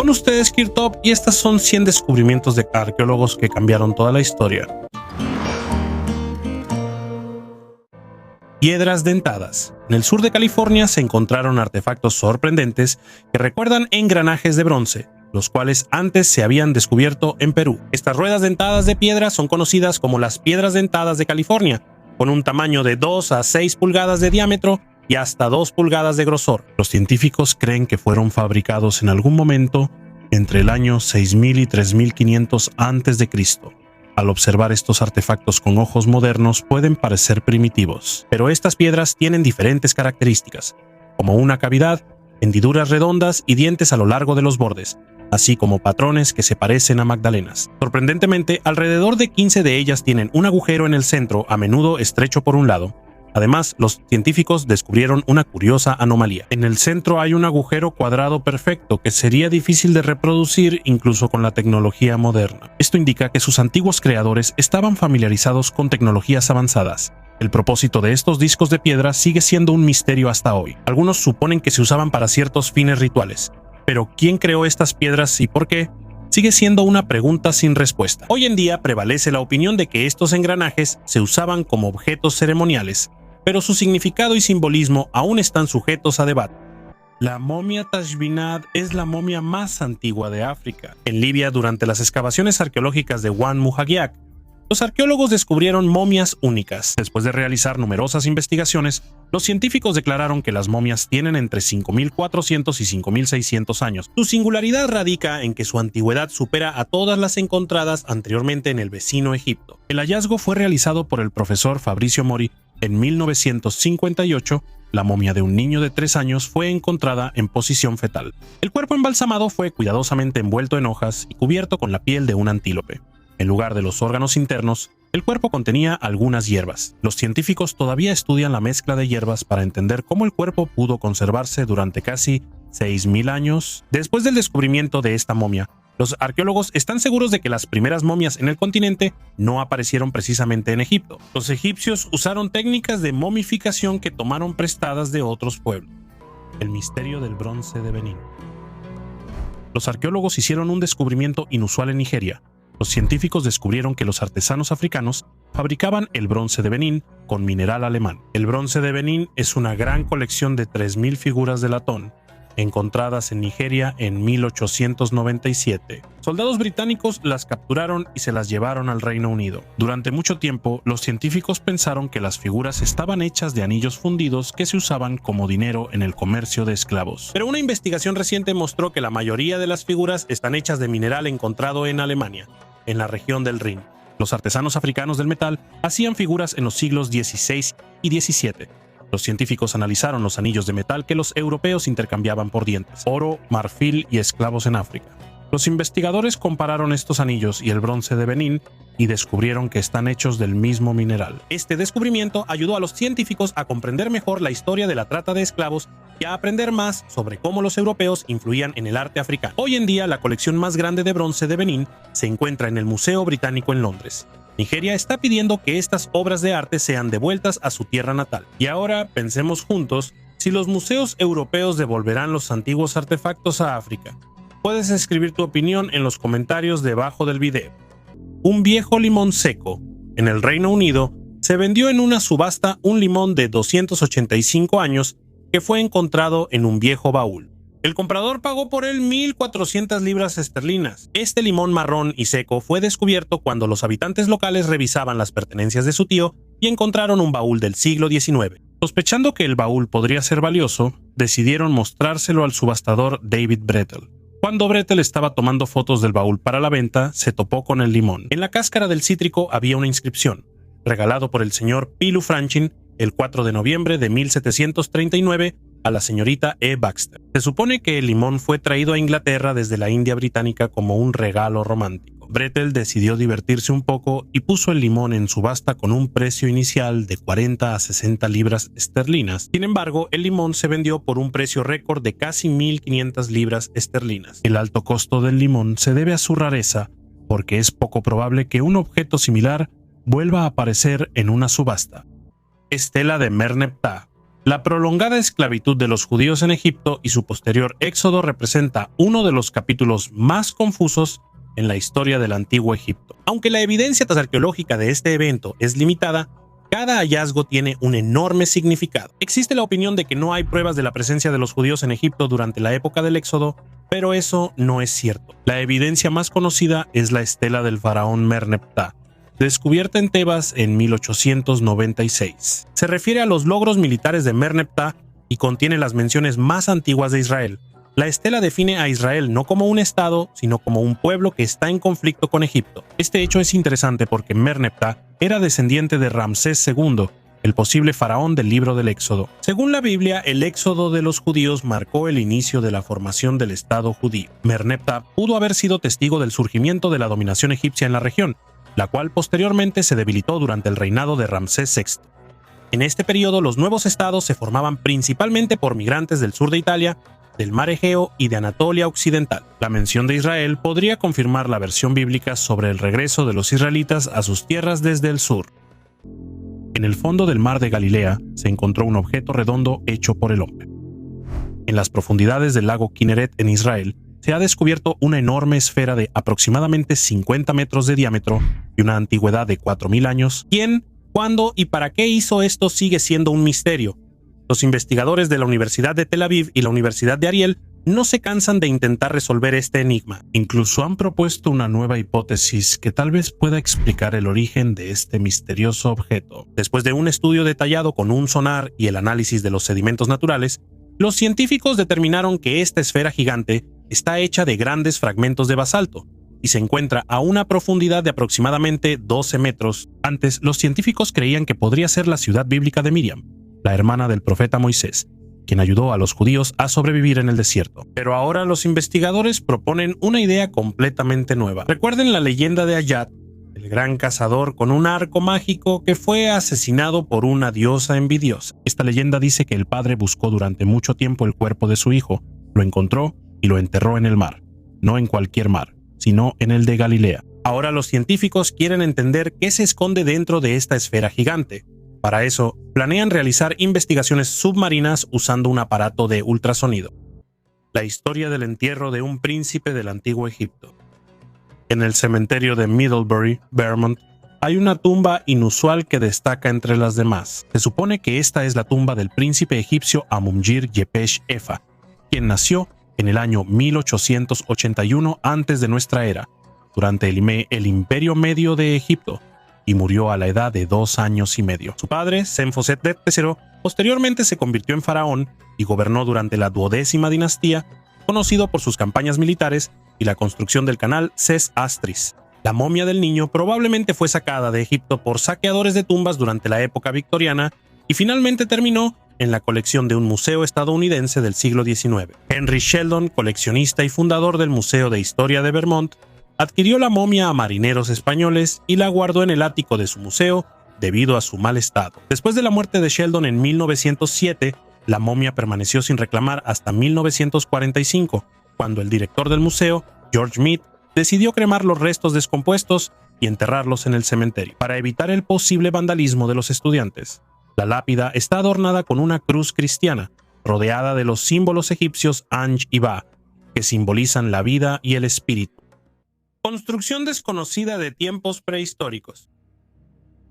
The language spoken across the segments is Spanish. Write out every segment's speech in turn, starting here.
Con ustedes Kirtop, y estas son 100 descubrimientos de arqueólogos que cambiaron toda la historia. Piedras dentadas. En el sur de California se encontraron artefactos sorprendentes que recuerdan engranajes de bronce, los cuales antes se habían descubierto en Perú. Estas ruedas dentadas de piedra son conocidas como las piedras dentadas de California, con un tamaño de 2 a 6 pulgadas de diámetro y hasta 2 pulgadas de grosor. Los científicos creen que fueron fabricados en algún momento entre el año 6000 y 3500 a.C. Al observar estos artefactos con ojos modernos pueden parecer primitivos, pero estas piedras tienen diferentes características, como una cavidad, hendiduras redondas y dientes a lo largo de los bordes, así como patrones que se parecen a magdalenas. Sorprendentemente, alrededor de 15 de ellas tienen un agujero en el centro, a menudo estrecho por un lado. Además, los científicos descubrieron una curiosa anomalía. En el centro hay un agujero cuadrado perfecto que sería difícil de reproducir incluso con la tecnología moderna. Esto indica que sus antiguos creadores estaban familiarizados con tecnologías avanzadas. El propósito de estos discos de piedra sigue siendo un misterio hasta hoy. Algunos suponen que se usaban para ciertos fines rituales, pero ¿quién creó estas piedras y por qué? Sigue siendo una pregunta sin respuesta. Hoy en día prevalece la opinión de que estos engranajes se usaban como objetos ceremoniales, pero su significado y simbolismo aún están sujetos a debate. La momia Tashbinat es la momia más antigua de África. En Libia, durante las excavaciones arqueológicas de Wad Muhagiak, los arqueólogos descubrieron momias únicas. Después de realizar numerosas investigaciones, los científicos declararon que las momias tienen entre 5400 y 5600 años. Su singularidad radica en que su antigüedad supera a todas las encontradas anteriormente en el vecino Egipto. El hallazgo fue realizado por el profesor Fabrizio Mori en 1958. La momia de un niño de 3 años fue encontrada en posición fetal. El cuerpo embalsamado fue cuidadosamente envuelto en hojas y cubierto con la piel de un antílope. En lugar de los órganos internos, el cuerpo contenía algunas hierbas. Los científicos todavía estudian la mezcla de hierbas para entender cómo el cuerpo pudo conservarse durante casi 6000 años. Después del descubrimiento de esta momia, los arqueólogos están seguros de que las primeras momias en el continente no aparecieron precisamente en Egipto. Los egipcios usaron técnicas de momificación que tomaron prestadas de otros pueblos. El misterio del bronce de Benín. Los arqueólogos hicieron un descubrimiento inusual en Nigeria. Los científicos descubrieron que los artesanos africanos fabricaban el bronce de Benín con mineral alemán. El bronce de Benín es una gran colección de 3000 figuras de latón, encontradas en Nigeria en 1897. Soldados británicos las capturaron y se las llevaron al Reino Unido. Durante mucho tiempo, los científicos pensaron que las figuras estaban hechas de anillos fundidos que se usaban como dinero en el comercio de esclavos. Pero una investigación reciente mostró que la mayoría de las figuras están hechas de mineral encontrado en Alemania, en la región del Rin. Los artesanos africanos del metal hacían figuras en los siglos XVI y XVII. Los científicos analizaron los anillos de metal que los europeos intercambiaban por dientes, oro, marfil y esclavos en África. Los investigadores compararon estos anillos y el bronce de Benín y descubrieron que están hechos del mismo mineral. Este descubrimiento ayudó a los científicos a comprender mejor la historia de la trata de esclavos y a aprender más sobre cómo los europeos influían en el arte africano. Hoy en día, la colección más grande de bronce de Benín se encuentra en el Museo Británico en Londres. Nigeria está pidiendo que estas obras de arte sean devueltas a su tierra natal. Y ahora pensemos juntos si los museos europeos devolverán los antiguos artefactos a África. Puedes escribir tu opinión en los comentarios debajo del video. Un viejo limón seco. En el Reino Unido se vendió en una subasta un limón de 285 años que fue encontrado en un viejo baúl. El comprador pagó por él 1.400 libras esterlinas. Este limón marrón y seco fue descubierto cuando los habitantes locales revisaban las pertenencias de su tío y encontraron un baúl del siglo XIX. Sospechando que el baúl podría ser valioso, decidieron mostrárselo al subastador David Brettel. Cuando Brettel estaba tomando fotos del baúl para la venta, se topó con el limón. En la cáscara del cítrico había una inscripción: regalado por el señor Pilu Franchin el 4 de noviembre de 1739 a la señorita E. Baxter. Se supone que el limón fue traído a Inglaterra desde la India británica como un regalo romántico. Brettel decidió divertirse un poco y puso el limón en subasta con un precio inicial de 40 a 60 libras esterlinas. Sin embargo, el limón se vendió por un precio récord de casi 1.500 libras esterlinas. El alto costo del limón se debe a su rareza, porque es poco probable que un objeto similar vuelva a aparecer en una subasta. Estela de Merneptah. La prolongada esclavitud de los judíos en Egipto y su posterior éxodo representa uno de los capítulos más confusos en la historia del antiguo Egipto. Aunque la evidencia arqueológica de este evento es limitada, cada hallazgo tiene un enorme significado. Existe la opinión de que no hay pruebas de la presencia de los judíos en Egipto durante la época del éxodo, pero eso no es cierto. La evidencia más conocida es la estela del faraón Merneptah, descubierta en Tebas en 1896. Se refiere a los logros militares de Merneptah y contiene las menciones más antiguas de Israel. La estela define a Israel no como un estado, sino como un pueblo que está en conflicto con Egipto. Este hecho es interesante porque Merneptah era descendiente de Ramsés II, el posible faraón del libro del Éxodo. Según la Biblia, el éxodo de los judíos marcó el inicio de la formación del Estado judío. Merneptah pudo haber sido testigo del surgimiento de la dominación egipcia en la región, la cual posteriormente se debilitó durante el reinado de Ramsés VI. En este periodo, los nuevos estados se formaban principalmente por migrantes del sur de Italia, del mar Egeo y de Anatolia Occidental. La mención de Israel podría confirmar la versión bíblica sobre el regreso de los israelitas a sus tierras desde el sur. En el fondo del mar de Galilea se encontró un objeto redondo hecho por el hombre. En las profundidades del lago Kinneret en Israel, se ha descubierto una enorme esfera de aproximadamente 50 metros de diámetro y una antigüedad de 4.000 años. ¿Quién, cuándo y para qué hizo esto sigue siendo un misterio? Los investigadores de la Universidad de Tel Aviv y la Universidad de Ariel no se cansan de intentar resolver este enigma. Incluso han propuesto una nueva hipótesis que tal vez pueda explicar el origen de este misterioso objeto. Después de un estudio detallado con un sonar y el análisis de los sedimentos naturales, los científicos determinaron que esta esfera gigante está hecha de grandes fragmentos de basalto y se encuentra a una profundidad de aproximadamente 12 metros. Antes, los científicos creían que podría ser la ciudad bíblica de Miriam, la hermana del profeta Moisés, quien ayudó a los judíos a sobrevivir en el desierto. Pero ahora los investigadores proponen una idea completamente nueva. Recuerden la leyenda de Ayat, el gran cazador con un arco mágico que fue asesinado por una diosa envidiosa. Esta leyenda dice que el padre buscó durante mucho tiempo el cuerpo de su hijo, lo encontró y lo enterró en el mar. No en cualquier mar, sino en el de Galilea. Ahora los científicos quieren entender qué se esconde dentro de esta esfera gigante. Para eso, planean realizar investigaciones submarinas usando un aparato de ultrasonido. La historia del entierro de un príncipe del antiguo Egipto. En el cementerio de Middlebury, Vermont, hay una tumba inusual que destaca entre las demás. Se supone que esta es la tumba del príncipe egipcio Amumjir Yepesh Efa, quien nació en el año 1881 antes de nuestra era, durante el Imperio Medio de Egipto, y murió a la edad de 2 años y medio. Su padre, Senfoset III, posteriormente se convirtió en faraón y gobernó durante la 12ª dinastía, conocido por sus campañas militares y la construcción del canal Ses Astris. La momia del niño probablemente fue sacada de Egipto por saqueadores de tumbas durante la época victoriana y finalmente terminó en la colección de un museo estadounidense del siglo XIX. Henry Sheldon, coleccionista y fundador del Museo de Historia de Vermont, adquirió la momia a marineros españoles y la guardó en el ático de su museo debido a su mal estado. Después de la muerte de Sheldon en 1907, la momia permaneció sin reclamar hasta 1945, cuando el director del museo, George Mead, decidió cremar los restos descompuestos y enterrarlos en el cementerio, para evitar el posible vandalismo de los estudiantes. La lápida está adornada con una cruz cristiana, rodeada de los símbolos egipcios Anj y Ba, que simbolizan la vida y el espíritu. Construcción desconocida de tiempos prehistóricos.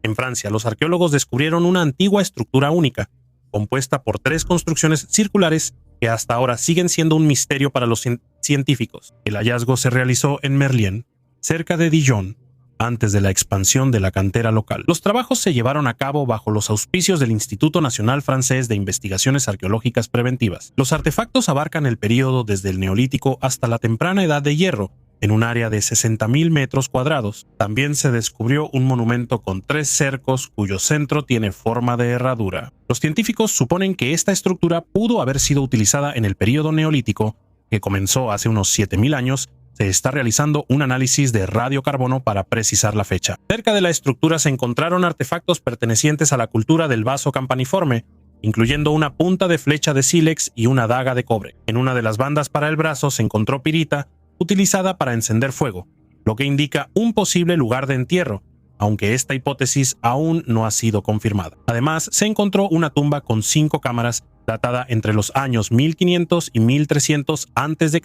En Francia, los arqueólogos descubrieron una antigua estructura única, compuesta por 3 construcciones circulares que hasta ahora siguen siendo un misterio para los científicos. El hallazgo se realizó en Merlien, cerca de Dijon, antes de la expansión de la cantera local. Los trabajos se llevaron a cabo bajo los auspicios del Instituto Nacional Francés de Investigaciones Arqueológicas Preventivas. Los artefactos abarcan el período desde el Neolítico hasta la temprana Edad de Hierro, en un área de 60.000 metros cuadrados. También se descubrió un monumento con 3 cercos cuyo centro tiene forma de herradura. Los científicos suponen que esta estructura pudo haber sido utilizada en el período neolítico, que comenzó hace unos 7.000 años. Se está realizando un análisis de radiocarbono para precisar la fecha. Cerca de la estructura se encontraron artefactos pertenecientes a la cultura del vaso campaniforme, incluyendo una punta de flecha de sílex y una daga de cobre. En una de las bandas para el brazo se encontró pirita, utilizada para encender fuego, lo que indica un posible lugar de entierro, aunque esta hipótesis aún no ha sido confirmada. Además, se encontró una tumba con 5 cámaras datada entre los años 1500 y 1300 a.C.,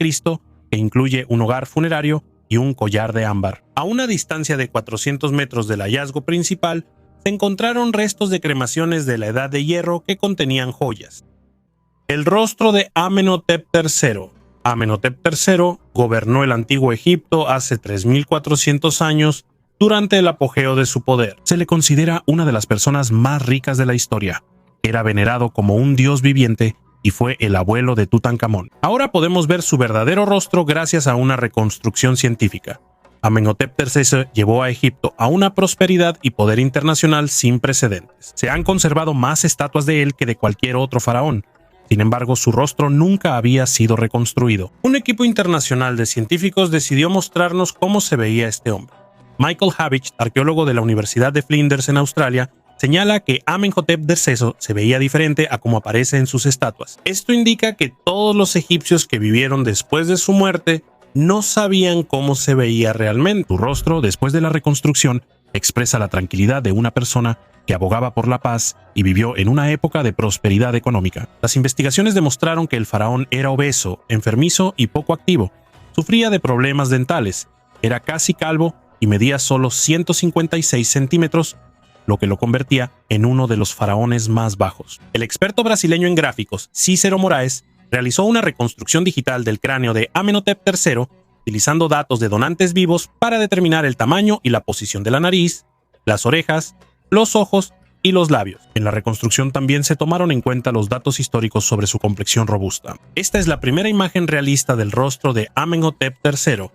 que incluye un hogar funerario y un collar de ámbar. A una distancia de 400 metros del hallazgo principal, se encontraron restos de cremaciones de la Edad de Hierro que contenían joyas. El rostro de Amenhotep III. Amenhotep III gobernó el antiguo Egipto hace 3400 años durante el apogeo de su poder. Se le considera una de las personas más ricas de la historia. Era venerado como un dios viviente y fue el abuelo de Tutankamón. Ahora podemos ver su verdadero rostro gracias a una reconstrucción científica. Amenhotep III llevó a Egipto a una prosperidad y poder internacional sin precedentes. Se han conservado más estatuas de él que de cualquier otro faraón. Sin embargo, su rostro nunca había sido reconstruido. Un equipo internacional de científicos decidió mostrarnos cómo se veía este hombre. Michael Havich, arqueólogo de la Universidad de Flinders en Australia, señala que Amenhotep III se veía diferente a como aparece en sus estatuas. Esto indica que todos los egipcios que vivieron después de su muerte no sabían cómo se veía realmente. Su rostro, después de la reconstrucción, expresa la tranquilidad de una persona que abogaba por la paz y vivió en una época de prosperidad económica. Las investigaciones demostraron que el faraón era obeso, enfermizo y poco activo. Sufría de problemas dentales, era casi calvo y medía solo 156 centímetros, lo que lo convertía en uno de los faraones más bajos. El experto brasileño en gráficos, Cícero Moraes, realizó una reconstrucción digital del cráneo de Amenhotep III utilizando datos de donantes vivos para determinar el tamaño y la posición de la nariz, las orejas, los ojos y los labios. En la reconstrucción también se tomaron en cuenta los datos históricos sobre su complexión robusta. Esta es la primera imagen realista del rostro de Amenhotep III,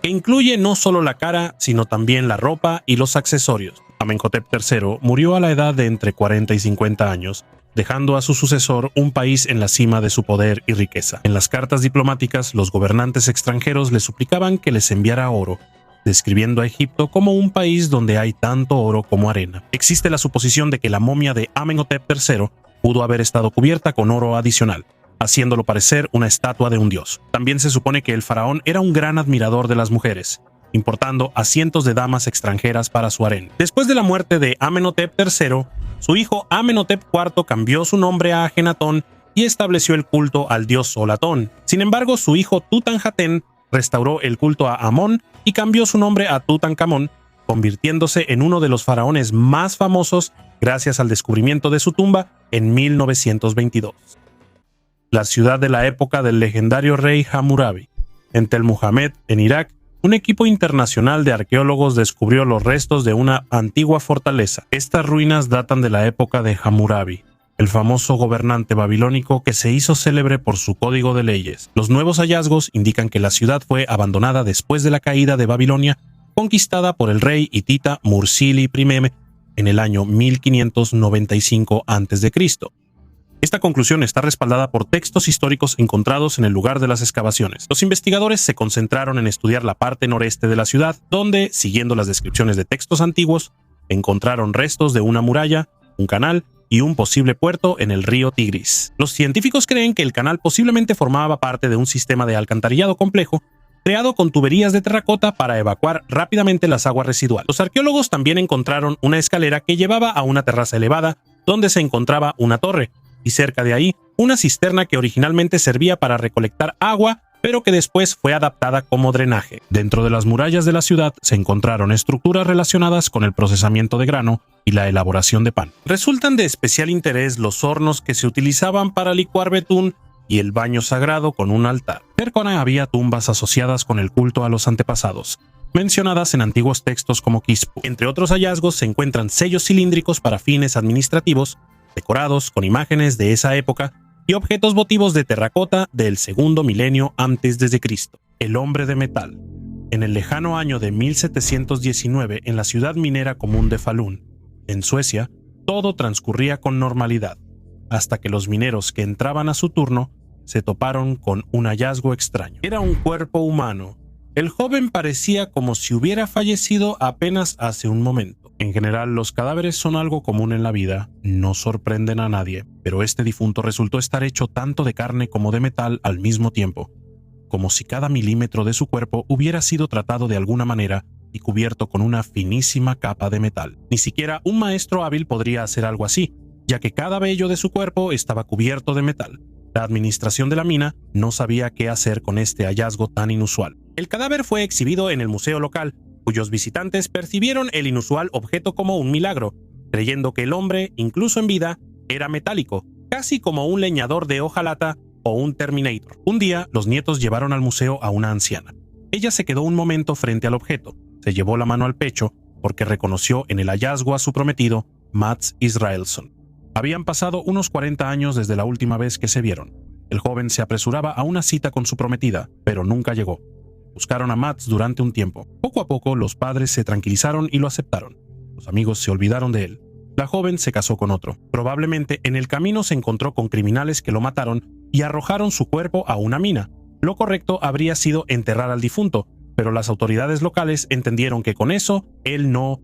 que incluye no solo la cara, sino también la ropa y los accesorios. Amenhotep III murió a la edad de entre 40 y 50 años, dejando a su sucesor un país en la cima de su poder y riqueza. En las cartas diplomáticas, los gobernantes extranjeros le suplicaban que les enviara oro, describiendo a Egipto como un país donde hay tanto oro como arena. Existe la suposición de que la momia de Amenhotep III pudo haber estado cubierta con oro adicional, haciéndolo parecer una estatua de un dios. También se supone que el faraón era un gran admirador de las mujeres, importando a cientos de damas extranjeras para su harén. Después de la muerte de Amenhotep III, su hijo Amenhotep IV cambió su nombre a Ajenatón y estableció el culto al dios Sol Atón. Sin embargo, su hijo Tutanhatén restauró el culto a Amón y cambió su nombre a Tutankamón, convirtiéndose en uno de los faraones más famosos gracias al descubrimiento de su tumba en 1922. La ciudad de la época del legendario rey Hammurabi. En Tel Muhammad, en Irak, un equipo internacional de arqueólogos descubrió los restos de una antigua fortaleza. Estas ruinas datan de la época de Hammurabi, el famoso gobernante babilónico que se hizo célebre por su código de leyes. Los nuevos hallazgos indican que la ciudad fue abandonada después de la caída de Babilonia, conquistada por el rey hitita Mursili I en el año 1595 a.C. Esta conclusión está respaldada por textos históricos encontrados en el lugar de las excavaciones. Los investigadores se concentraron en estudiar la parte noreste de la ciudad, donde, siguiendo las descripciones de textos antiguos, encontraron restos de una muralla, un canal y un posible puerto en el río Tigris. Los científicos creen que el canal posiblemente formaba parte de un sistema de alcantarillado complejo, creado con tuberías de terracota para evacuar rápidamente las aguas residuales. Los arqueólogos también encontraron una escalera que llevaba a una terraza elevada, donde se encontraba una torre, y cerca de ahí una cisterna que originalmente servía para recolectar agua, pero que después fue adaptada como drenaje. Dentro de las murallas de la ciudad se encontraron estructuras relacionadas con el procesamiento de grano y la elaboración de pan. Resultan de especial interés los hornos que se utilizaban para licuar betún y el baño sagrado con un altar. Cerca había tumbas asociadas con el culto a los antepasados, mencionadas en antiguos textos como Quispu. Entre otros hallazgos se encuentran sellos cilíndricos para fines administrativos, decorados con imágenes de esa época y objetos votivos de terracota del segundo milenio antes de Cristo. El hombre de metal. En el lejano año de 1719, en la ciudad minera común de Falun, en Suecia, todo transcurría con normalidad, hasta que los mineros que entraban a su turno se toparon con un hallazgo extraño. Era un cuerpo humano. El joven parecía como si hubiera fallecido apenas hace un momento. En general, los cadáveres son algo común en la vida, no sorprenden a nadie, pero este difunto resultó estar hecho tanto de carne como de metal al mismo tiempo, como si cada milímetro de su cuerpo hubiera sido tratado de alguna manera y cubierto con una finísima capa de metal. Ni siquiera un maestro hábil podría hacer algo así, ya que cada vello de su cuerpo estaba cubierto de metal. La administración de la mina no sabía qué hacer con este hallazgo tan inusual. El cadáver fue exhibido en el museo local, cuyos visitantes percibieron el inusual objeto como un milagro, creyendo que el hombre, incluso en vida, era metálico, casi como un leñador de hojalata o un Terminator. Un día, los nietos llevaron al museo a una anciana. Ella se quedó un momento frente al objeto, se llevó la mano al pecho porque reconoció en el hallazgo a su prometido, Mats Israelsson. Habían pasado unos 40 años desde la última vez que se vieron. El joven se apresuraba a una cita con su prometida, pero nunca llegó. Buscaron a Mats durante un tiempo. Poco a poco, los padres se tranquilizaron y lo aceptaron. Los amigos se olvidaron de él. La joven se casó con otro. Probablemente en el camino se encontró con criminales que lo mataron y arrojaron su cuerpo a una mina. Lo correcto habría sido enterrar al difunto, pero las autoridades locales entendieron que con eso, él no.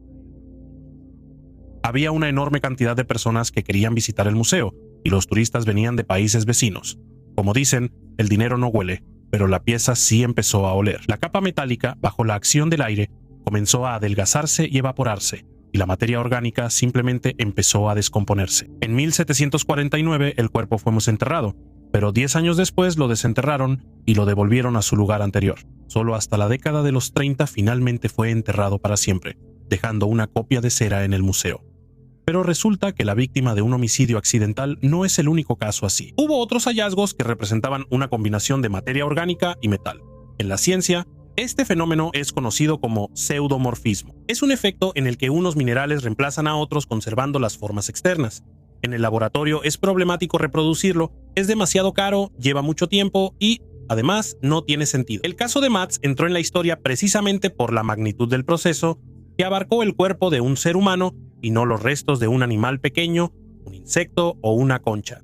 Había una enorme cantidad de personas que querían visitar el museo, y los turistas venían de países vecinos. Como dicen, el dinero no huele, pero la pieza sí empezó a oler. La capa metálica, bajo la acción del aire, comenzó a adelgazarse y evaporarse, y la materia orgánica simplemente empezó a descomponerse. En 1749 el cuerpo fue enterrado, pero 10 años después lo desenterraron y lo devolvieron a su lugar anterior. Solo hasta la década de los 30 finalmente fue enterrado para siempre, dejando una copia de cera en el museo. Pero resulta que la víctima de un homicidio accidental no es el único caso así. Hubo otros hallazgos que representaban una combinación de materia orgánica y metal. En la ciencia, este fenómeno es conocido como pseudomorfismo. Es un efecto en el que unos minerales reemplazan a otros conservando las formas externas. En el laboratorio es problemático reproducirlo, es demasiado caro, lleva mucho tiempo y, además, no tiene sentido. El caso de Mats entró en la historia precisamente por la magnitud del proceso, que abarcó el cuerpo de un ser humano y no los restos de un animal pequeño, un insecto o una concha.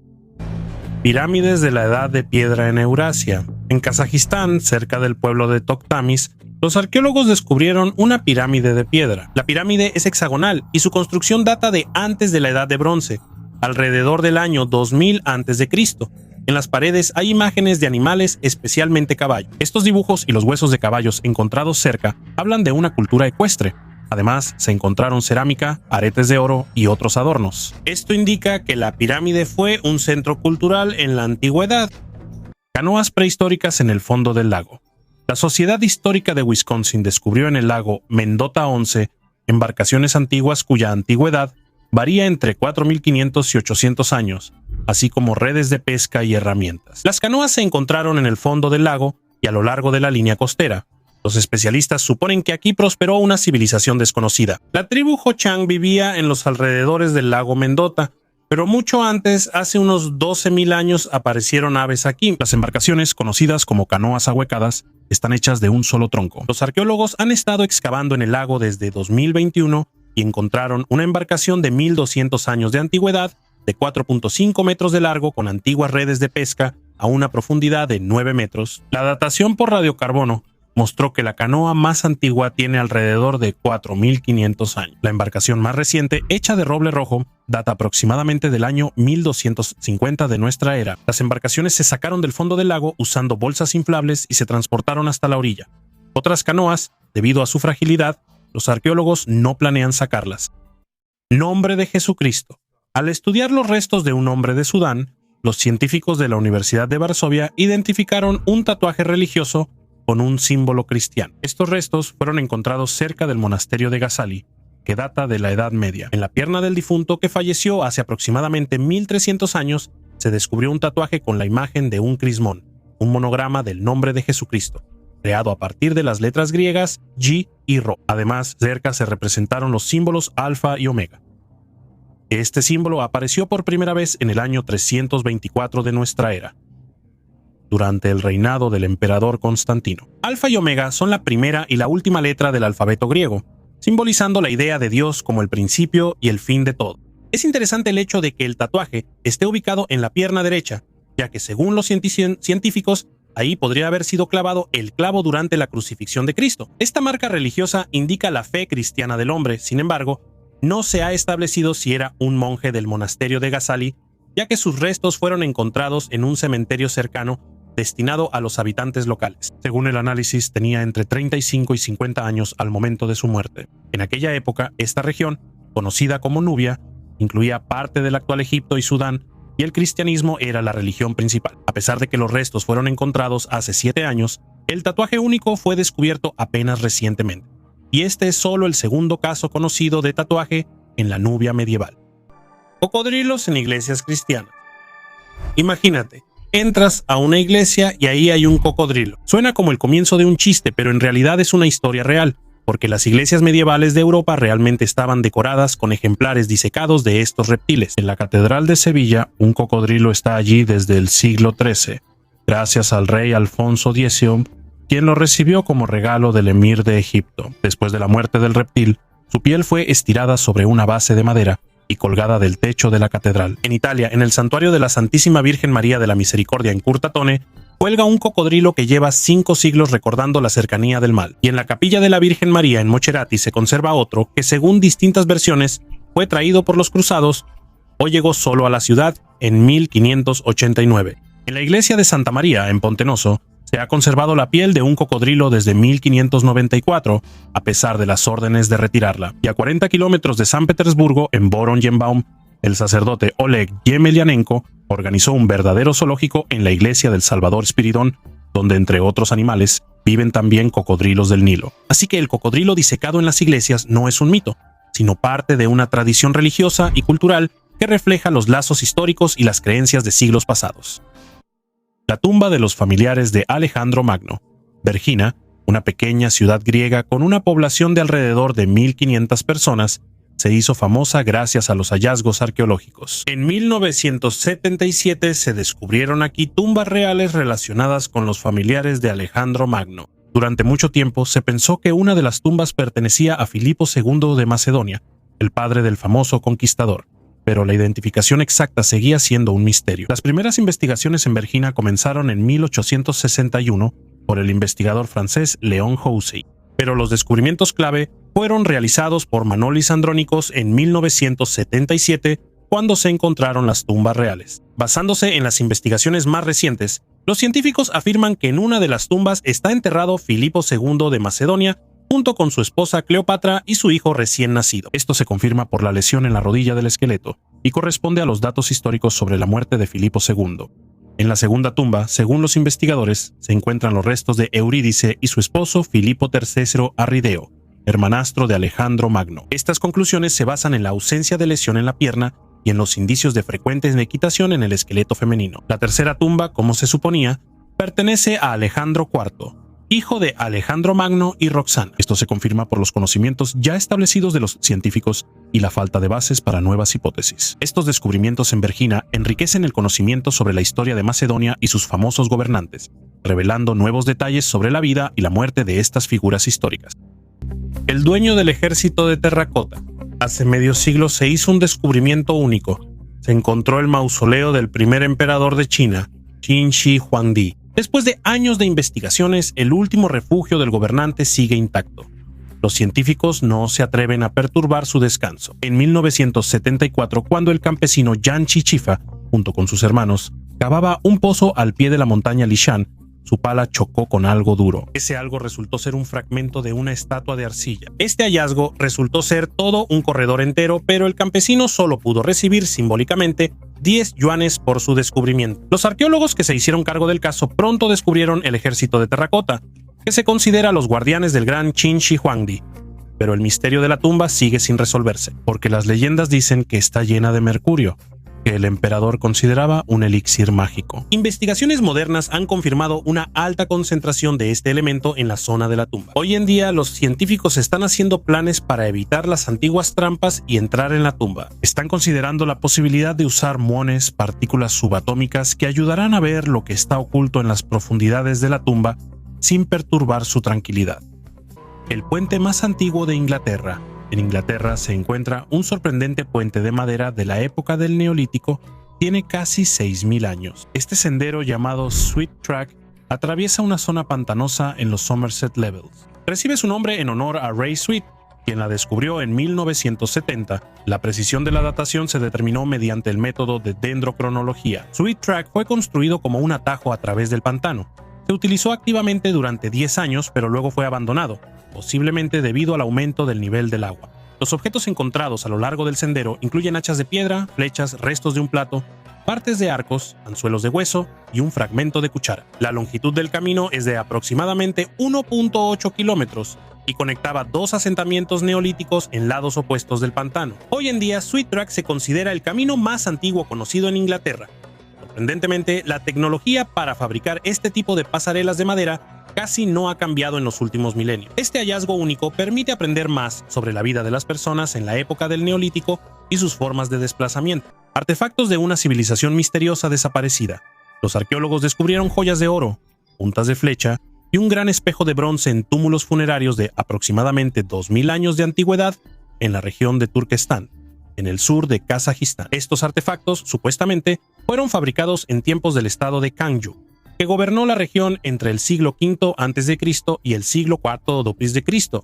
Pirámides de la Edad de Piedra en Eurasia. En Kazajistán, cerca del pueblo de Toktamis, los arqueólogos descubrieron una pirámide de piedra. La pirámide es hexagonal y su construcción data de antes de la Edad de Bronce, alrededor del año 2000 a.C. En las paredes hay imágenes de animales, especialmente caballos. Estos dibujos y los huesos de caballos encontrados cerca hablan de una cultura ecuestre. Además, se encontraron cerámica, aretes de oro y otros adornos. Esto indica que la pirámide fue un centro cultural en la antigüedad. Canoas prehistóricas en el fondo del lago. La Sociedad Histórica de Wisconsin descubrió en el lago Mendota 11 embarcaciones antiguas cuya antigüedad varía entre 4.500 y 800 años, así como redes de pesca y herramientas. Las canoas se encontraron en el fondo del lago y a lo largo de la línea costera. Los especialistas suponen que aquí prosperó una civilización desconocida. La tribu Ho-Chang vivía en los alrededores del lago Mendota, pero mucho antes, hace unos 12.000 años, aparecieron aves aquí. Las embarcaciones, conocidas como canoas ahuecadas, están hechas de un solo tronco. Los arqueólogos han estado excavando en el lago desde 2021 y encontraron una embarcación de 1.200 años de antigüedad, de 4.5 metros de largo, con antiguas redes de pesca a una profundidad de 9 metros. La datación por radiocarbono mostró que la canoa más antigua tiene alrededor de 4.500 años. La embarcación más reciente, hecha de roble rojo, data aproximadamente del año 1250 de nuestra era. Las embarcaciones se sacaron del fondo del lago usando bolsas inflables y se transportaron hasta la orilla. Otras canoas, debido a su fragilidad, los arqueólogos no planean sacarlas. Nombre de Jesucristo. Al estudiar los restos de un hombre de Sudán, los científicos de la Universidad de Varsovia identificaron un tatuaje religioso con un símbolo cristiano. Estos restos fueron encontrados cerca del monasterio de Gazali, que data de la Edad Media. En la pierna del difunto, que falleció hace aproximadamente 1300 años, se descubrió un tatuaje con la imagen de un crismón, un monograma del nombre de Jesucristo, creado a partir de las letras griegas G y Rho. Además, cerca se representaron los símbolos alfa y omega. Este símbolo apareció por primera vez en el año 324 de nuestra era, durante el reinado del emperador Constantino. Alfa y omega son la primera y la última letra del alfabeto griego, simbolizando la idea de Dios como el principio y el fin de todo. Es interesante el hecho de que el tatuaje esté ubicado en la pierna derecha, ya que según los científicos, ahí podría haber sido clavado el clavo durante la crucifixión de Cristo. Esta marca religiosa indica la fe cristiana del hombre. Sin embargo, no se ha establecido si era un monje del monasterio de Gazali, ya que sus restos fueron encontrados en un cementerio cercano destinado a los habitantes locales. Según el análisis, tenía entre 35 y 50 años al momento de su muerte. En aquella época, esta región, conocida como Nubia, incluía parte del actual Egipto y Sudán, y el cristianismo era la religión principal. A pesar de que los restos fueron encontrados hace 7 años, el tatuaje único fue descubierto apenas recientemente. Y este es solo el segundo caso conocido de tatuaje en la Nubia medieval. Cocodrilos en iglesias cristianas. Imagínate, entras a una iglesia y ahí hay un cocodrilo. Suena como el comienzo de un chiste, pero en realidad es una historia real, porque las iglesias medievales de Europa realmente estaban decoradas con ejemplares disecados de estos reptiles. En la Catedral de Sevilla, un cocodrilo está allí desde el siglo XIII, gracias al rey Alfonso X, quien lo recibió como regalo del emir de Egipto. Después de la muerte del reptil, su piel fue estirada sobre una base de madera y colgada del techo de la catedral. En Italia, en el santuario de la Santísima Virgen María de la Misericordia en Curtatone, cuelga un cocodrilo que lleva 5 siglos recordando la cercanía del mal. Y en la capilla de la Virgen María en Mocherati se conserva otro que, según distintas versiones, fue traído por los cruzados o llegó solo a la ciudad en 1589. En la iglesia de Santa María en Pontenoso se ha conservado la piel de un cocodrilo desde 1594, a pesar de las órdenes de retirarla. Y a 40 kilómetros de San Petersburgo, en Voronezh, el sacerdote Oleg Yemelianenko organizó un verdadero zoológico en la iglesia del Salvador Spiridón, donde entre otros animales viven también cocodrilos del Nilo. Así que el cocodrilo disecado en las iglesias no es un mito, sino parte de una tradición religiosa y cultural que refleja los lazos históricos y las creencias de siglos pasados. La tumba de los familiares de Alejandro Magno. Vergina, una pequeña ciudad griega con una población de alrededor de 1.500 personas, se hizo famosa gracias a los hallazgos arqueológicos. En 1977 se descubrieron aquí tumbas reales relacionadas con los familiares de Alejandro Magno. Durante mucho tiempo se pensó que una de las tumbas pertenecía a Filipo II de Macedonia, el padre del famoso conquistador, pero la identificación exacta seguía siendo un misterio. Las primeras investigaciones en Vergina comenzaron en 1861 por el investigador francés Léon Houssaye, pero los descubrimientos clave fueron realizados por Manolis Andrónicos en 1977, cuando se encontraron las tumbas reales. Basándose en las investigaciones más recientes, los científicos afirman que en una de las tumbas está enterrado Filipo II de Macedonia, junto con su esposa Cleopatra y su hijo recién nacido. Esto se confirma por la lesión en la rodilla del esqueleto y corresponde a los datos históricos sobre la muerte de Filipo II. En la segunda tumba, según los investigadores, se encuentran los restos de Eurídice y su esposo Filipo III Arrideo, hermanastro de Alejandro Magno. Estas conclusiones se basan en la ausencia de lesión en la pierna y en los indicios de frecuente inequitación en el esqueleto femenino. La tercera tumba, como se suponía, pertenece a Alejandro IV, hijo de Alejandro Magno y Roxana. Esto se confirma por los conocimientos ya establecidos de los científicos y la falta de bases para nuevas hipótesis. Estos descubrimientos en Vergina enriquecen el conocimiento sobre la historia de Macedonia y sus famosos gobernantes, revelando nuevos detalles sobre la vida y la muerte de estas figuras históricas. El dueño del ejército de terracota. Hace medio siglo se hizo un descubrimiento único. Se encontró el mausoleo del primer emperador de China, Qin Shi Huangdi. Después de años de investigaciones, el último refugio del gobernante sigue intacto. Los científicos no se atreven a perturbar su descanso. En 1974, cuando el campesino Yan Chichifa, junto con sus hermanos, cavaba un pozo al pie de la montaña Lishan, su pala chocó con algo duro. Ese algo resultó ser un fragmento de una estatua de arcilla. Este hallazgo resultó ser todo un corredor entero, pero el campesino solo pudo recibir simbólicamente 10 yuanes por su descubrimiento. Los arqueólogos que se hicieron cargo del caso pronto descubrieron el ejército de terracota, que se considera los guardianes del gran Qin Shi Huangdi. Pero el misterio de la tumba sigue sin resolverse, porque las leyendas dicen que está llena de mercurio, que el emperador consideraba un elixir mágico. Investigaciones modernas han confirmado una alta concentración de este elemento en la zona de la tumba. Hoy en día, los científicos están haciendo planes para evitar las antiguas trampas y entrar en la tumba. Están considerando la posibilidad de usar muones, partículas subatómicas que ayudarán a ver lo que está oculto en las profundidades de la tumba sin perturbar su tranquilidad. El puente más antiguo de Inglaterra. En Inglaterra se encuentra un sorprendente puente de madera de la época del Neolítico. Tiene casi 6.000 años. Este sendero, llamado Sweet Track, atraviesa una zona pantanosa en los Somerset Levels. Recibe su nombre en honor a Ray Sweet, quien la descubrió en 1970. La precisión de la datación se determinó mediante el método de dendrocronología. Sweet Track fue construido como un atajo a través del pantano. Se utilizó activamente durante 10 años, pero luego fue abandonado, posiblemente debido al aumento del nivel del agua. Los objetos encontrados a lo largo del sendero incluyen hachas de piedra, flechas, restos de un plato, partes de arcos, anzuelos de hueso y un fragmento de cuchara. La longitud del camino es de aproximadamente 1.8 kilómetros y conectaba dos asentamientos neolíticos en lados opuestos del pantano. Hoy en día, Sweet Track se considera el camino más antiguo conocido en Inglaterra. Sorprendentemente, la tecnología para fabricar este tipo de pasarelas de madera casi no ha cambiado en los últimos milenios. Este hallazgo único permite aprender más sobre la vida de las personas en la época del Neolítico y sus formas de desplazamiento. Artefactos de una civilización misteriosa desaparecida. Los arqueólogos descubrieron joyas de oro, puntas de flecha y un gran espejo de bronce en túmulos funerarios de aproximadamente 2000 años de antigüedad en la región de Turquestán, en el sur de Kazajistán. Estos artefactos, supuestamente, fueron fabricados en tiempos del estado de Kangyu, que gobernó la región entre el siglo V a.C. y el siglo IV d.C.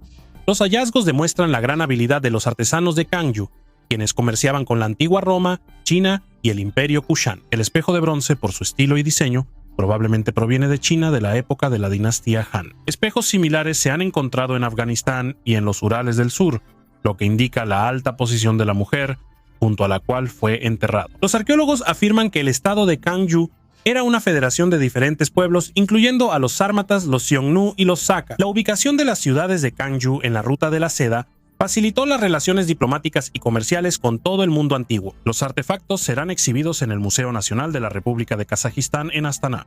Los hallazgos demuestran la gran habilidad de los artesanos de Kangyu, quienes comerciaban con la antigua Roma, China y el Imperio Kushan. El espejo de bronce, por su estilo y diseño, probablemente proviene de China de la época de la dinastía Han. Espejos similares se han encontrado en Afganistán y en los Urales del Sur, lo que indica la alta posición de la mujer, junto a la cual fue enterrado. Los arqueólogos afirman que el estado de Kangyu era una federación de diferentes pueblos, incluyendo a los sármatas, los xiongnu y los saka. La ubicación de las ciudades de Kangyu en la ruta de la seda facilitó las relaciones diplomáticas y comerciales con todo el mundo antiguo. Los artefactos serán exhibidos en el Museo Nacional de la República de Kazajistán en Astana.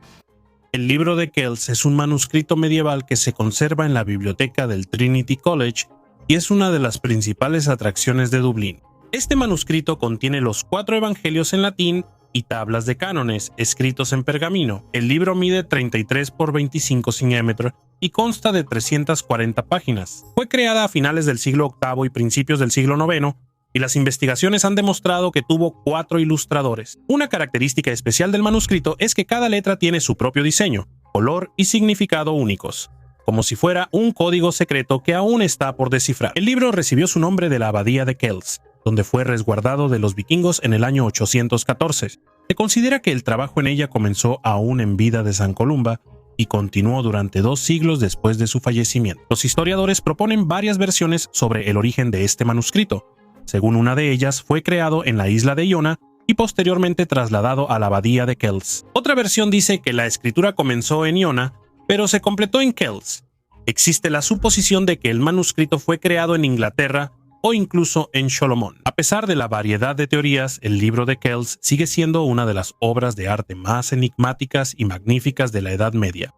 El libro de Kells es un manuscrito medieval que se conserva en la biblioteca del Trinity College y es una de las principales atracciones de Dublín. Este manuscrito contiene los 4 evangelios en latín y tablas de cánones escritos en pergamino. El libro mide 33 por 25 centímetros y consta de 340 páginas. Fue creada a finales del siglo VIII y principios del siglo IX, y las investigaciones han demostrado que tuvo 4 ilustradores. Una característica especial del manuscrito es que cada letra tiene su propio diseño, color y significado únicos, como si fuera un código secreto que aún está por descifrar. El libro recibió su nombre de la abadía de Kells, donde fue resguardado de los vikingos en el año 814. Se considera que el trabajo en ella comenzó aún en vida de San Columba y continuó durante 2 siglos después de su fallecimiento. Los historiadores proponen varias versiones sobre el origen de este manuscrito. Según una de ellas, fue creado en la isla de Iona y posteriormente trasladado a la abadía de Kells. Otra versión dice que la escritura comenzó en Iona, pero se completó en Kells. Existe la suposición de que el manuscrito fue creado en Inglaterra o incluso en Solomón. A pesar de la variedad de teorías, el libro de Kells sigue siendo una de las obras de arte más enigmáticas y magníficas de la Edad Media.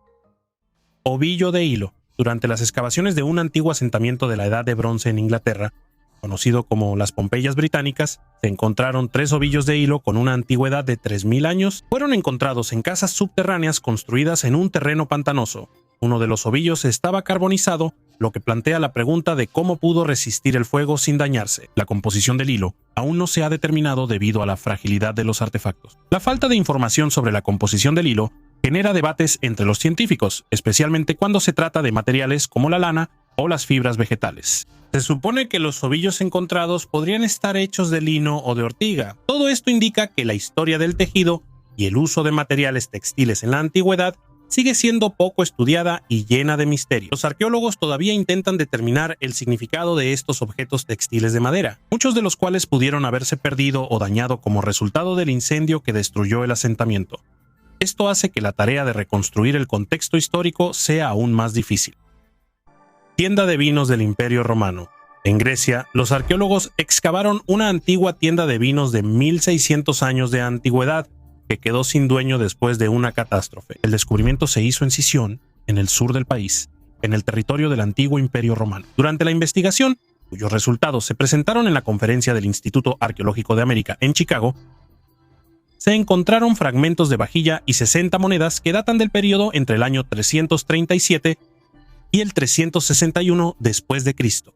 Ovillo de hilo. Durante las excavaciones de un antiguo asentamiento de la Edad de Bronce en Inglaterra, conocido como las Pompeyas Británicas, se encontraron 3 ovillos de hilo con una antigüedad de 3000 años. Fueron encontrados en casas subterráneas construidas en un terreno pantanoso. Uno de los ovillos estaba carbonizado, lo que plantea la pregunta de cómo pudo resistir el fuego sin dañarse. La composición del hilo aún no se ha determinado debido a la fragilidad de los artefactos. La falta de información sobre la composición del hilo genera debates entre los científicos, especialmente cuando se trata de materiales como la lana o las fibras vegetales. Se supone que los ovillos encontrados podrían estar hechos de lino o de ortiga. Todo esto indica que la historia del tejido y el uso de materiales textiles en la antigüedad sigue siendo poco estudiada y llena de misterios. Los arqueólogos todavía intentan determinar el significado de estos objetos textiles de madera, muchos de los cuales pudieron haberse perdido o dañado como resultado del incendio que destruyó el asentamiento. Esto hace que la tarea de reconstruir el contexto histórico sea aún más difícil. Tienda de vinos del Imperio Romano. En Grecia, los arqueólogos excavaron una antigua tienda de vinos de 1600 años de antigüedad, que quedó sin dueño después de una catástrofe. El descubrimiento se hizo en Sición, en el sur del país, en el territorio del antiguo Imperio Romano. Durante la investigación, cuyos resultados se presentaron en la conferencia del Instituto Arqueológico de América en Chicago, se encontraron fragmentos de vajilla y 60 monedas que datan del periodo entre el año 337 y el 361 después de Cristo.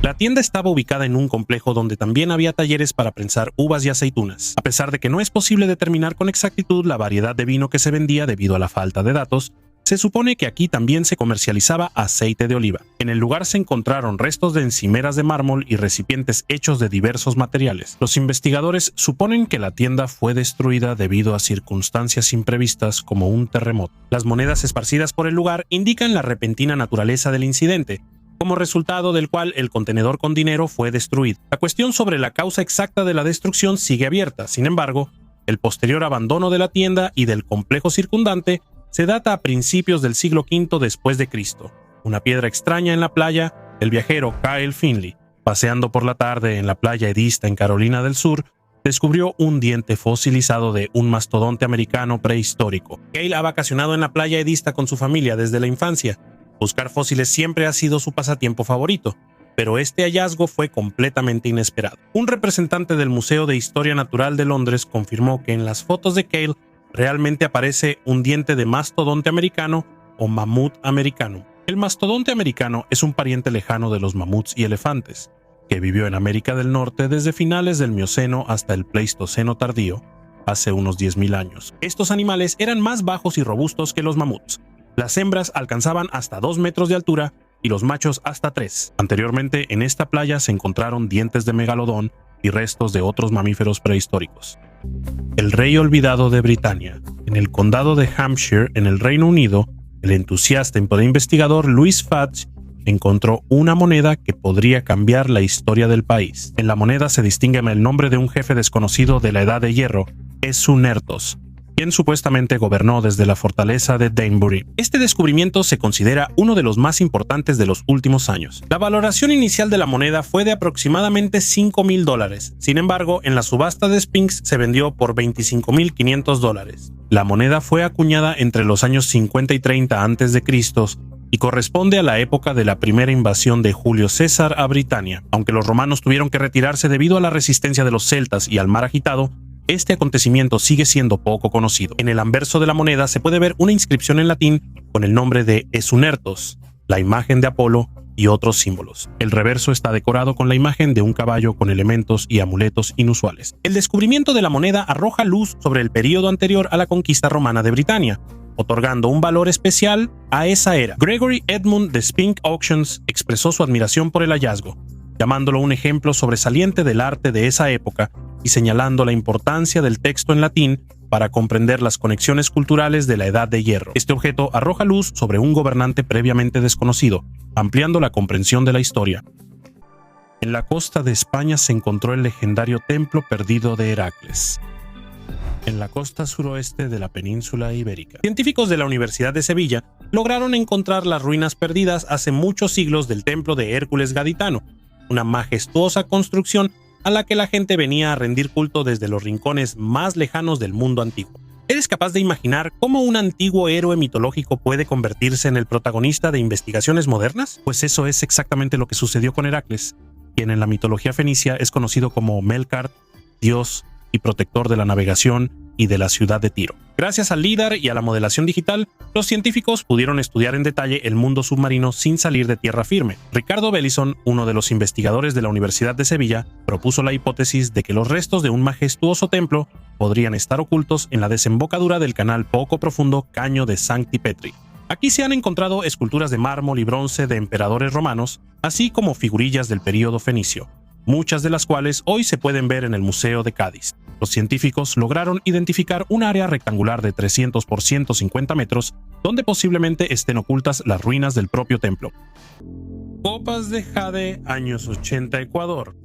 La tienda estaba ubicada en un complejo donde también había talleres para prensar uvas y aceitunas. A pesar de que no es posible determinar con exactitud la variedad de vino que se vendía debido a la falta de datos, Se supone que aquí también se comercializaba aceite de oliva. En el lugar se encontraron restos de encimeras de mármol y recipientes hechos de diversos materiales. Los investigadores suponen que la tienda fue destruida debido a circunstancias imprevistas como un terremoto. Las monedas esparcidas por el lugar indican la repentina naturaleza del incidente, como resultado del cual el contenedor con dinero fue destruido. La cuestión sobre la causa exacta de la destrucción sigue abierta. Sin embargo, el posterior abandono de la tienda y del complejo circundante se data a principios del siglo V después de Cristo. Una piedra extraña en la playa, el viajero Kyle Finley, paseando por la tarde en la playa Edista en Carolina del Sur, descubrió un diente fosilizado de un mastodonte americano prehistórico. Kyle ha vacacionado en la playa Edista con su familia desde la infancia. Buscar fósiles siempre ha sido su pasatiempo favorito, pero este hallazgo fue completamente inesperado. Un representante del Museo de Historia Natural de Londres confirmó que en las fotos de Kyle realmente aparece un diente de mastodonte americano o mamut americano. El mastodonte americano es un pariente lejano de los mamuts y elefantes, que vivió en América del Norte desde finales del Mioceno hasta el Pleistoceno tardío, hace unos 10.000 años. Estos animales eran más bajos y robustos que los mamuts. Las hembras alcanzaban hasta 2 metros de altura y los machos hasta 3. Anteriormente, en esta playa se encontraron dientes de megalodón y restos de otros mamíferos prehistóricos. El rey olvidado de Britania. En el condado de Hampshire, en el Reino Unido, el entusiasta e investigador Louis Fudge encontró una moneda que podría cambiar la historia del país. En la moneda se distingue el nombre de un jefe desconocido de la Edad de Hierro, Esunertos, quien supuestamente gobernó desde la fortaleza de Danebury. Este descubrimiento se considera uno de los más importantes de los últimos años. La valoración inicial de la moneda fue de aproximadamente $5.000. Sin embargo, en la subasta de Sphinx se vendió por $25.500. La moneda fue acuñada entre los años 50 y 30 a.C. y corresponde a la época de la primera invasión de Julio César a Britania. Aunque los romanos tuvieron que retirarse debido a la resistencia de los celtas y al mar agitado, este acontecimiento sigue siendo poco conocido. En el anverso de la moneda se puede ver una inscripción en latín con el nombre de Esunertos, la imagen de Apolo y otros símbolos. El reverso está decorado con la imagen de un caballo con elementos y amuletos inusuales. El descubrimiento de la moneda arroja luz sobre el periodo anterior a la conquista romana de Britania, otorgando un valor especial a esa era. Gregory Edmund de Spink Auctions expresó su admiración por el hallazgo, llamándolo un ejemplo sobresaliente del arte de esa época y señalando la importancia del texto en latín para comprender las conexiones culturales de la Edad de Hierro. Este objeto arroja luz sobre un gobernante previamente desconocido, ampliando la comprensión de la historia. En la costa de España se encontró el legendario templo perdido de Heracles, en la costa suroeste de la península ibérica. Científicos de la Universidad de Sevilla lograron encontrar las ruinas perdidas hace muchos siglos del templo de Hércules Gaditano, una majestuosa construcción a la que la gente venía a rendir culto desde los rincones más lejanos del mundo antiguo. ¿Eres capaz de imaginar cómo un antiguo héroe mitológico puede convertirse en el protagonista de investigaciones modernas? Pues eso es exactamente lo que sucedió con Heracles, quien en la mitología fenicia es conocido como Melkart, dios y protector de la navegación y de la ciudad de Tiro. Gracias al LIDAR y a la modelación digital, los científicos pudieron estudiar en detalle el mundo submarino sin salir de tierra firme. Ricardo Bellison, uno de los investigadores de la Universidad de Sevilla, propuso la hipótesis de que los restos de un majestuoso templo podrían estar ocultos en la desembocadura del canal poco profundo Caño de Sancti Petri. Aquí se han encontrado esculturas de mármol y bronce de emperadores romanos, así como figurillas del período fenicio, muchas de las cuales hoy se pueden ver en el Museo de Cádiz. Los científicos lograron identificar un área rectangular de 300 por 150 metros, donde posiblemente estén ocultas las ruinas del propio templo. Copas de jade, años 80, Ecuador.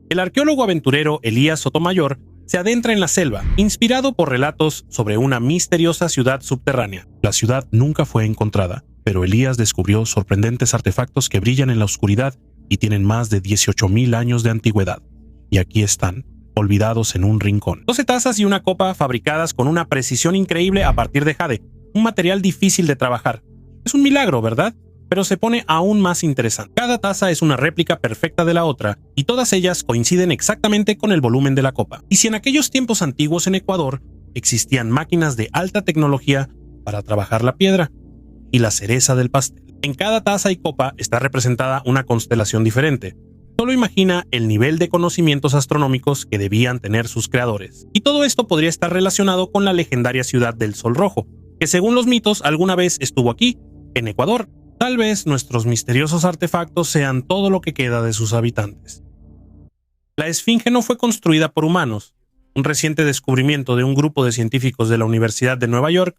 El arqueólogo aventurero Elías Sotomayor se adentra en la selva, inspirado por relatos sobre una misteriosa ciudad subterránea. La ciudad nunca fue encontrada, pero Elías descubrió sorprendentes artefactos que brillan en la oscuridad y tienen más de 18.000 años de antigüedad. Y aquí están, olvidados en un rincón. 12 tazas y una copa fabricadas con una precisión increíble a partir de jade, un material difícil de trabajar. Es un milagro, ¿verdad? Pero se pone aún más interesante. Cada taza es una réplica perfecta de la otra, y todas ellas coinciden exactamente con el volumen de la copa. Y si en aquellos tiempos antiguos en Ecuador existían máquinas de alta tecnología para trabajar la piedra, y la cereza del pastel. En cada taza y copa está representada una constelación diferente. Solo imagina el nivel de conocimientos astronómicos que debían tener sus creadores. Y todo esto podría estar relacionado con la legendaria ciudad del Sol Rojo, que según los mitos alguna vez estuvo aquí, en Ecuador. Tal vez nuestros misteriosos artefactos sean todo lo que queda de sus habitantes. La Esfinge no fue construida por humanos. Un reciente descubrimiento de un grupo de científicos de la Universidad de Nueva York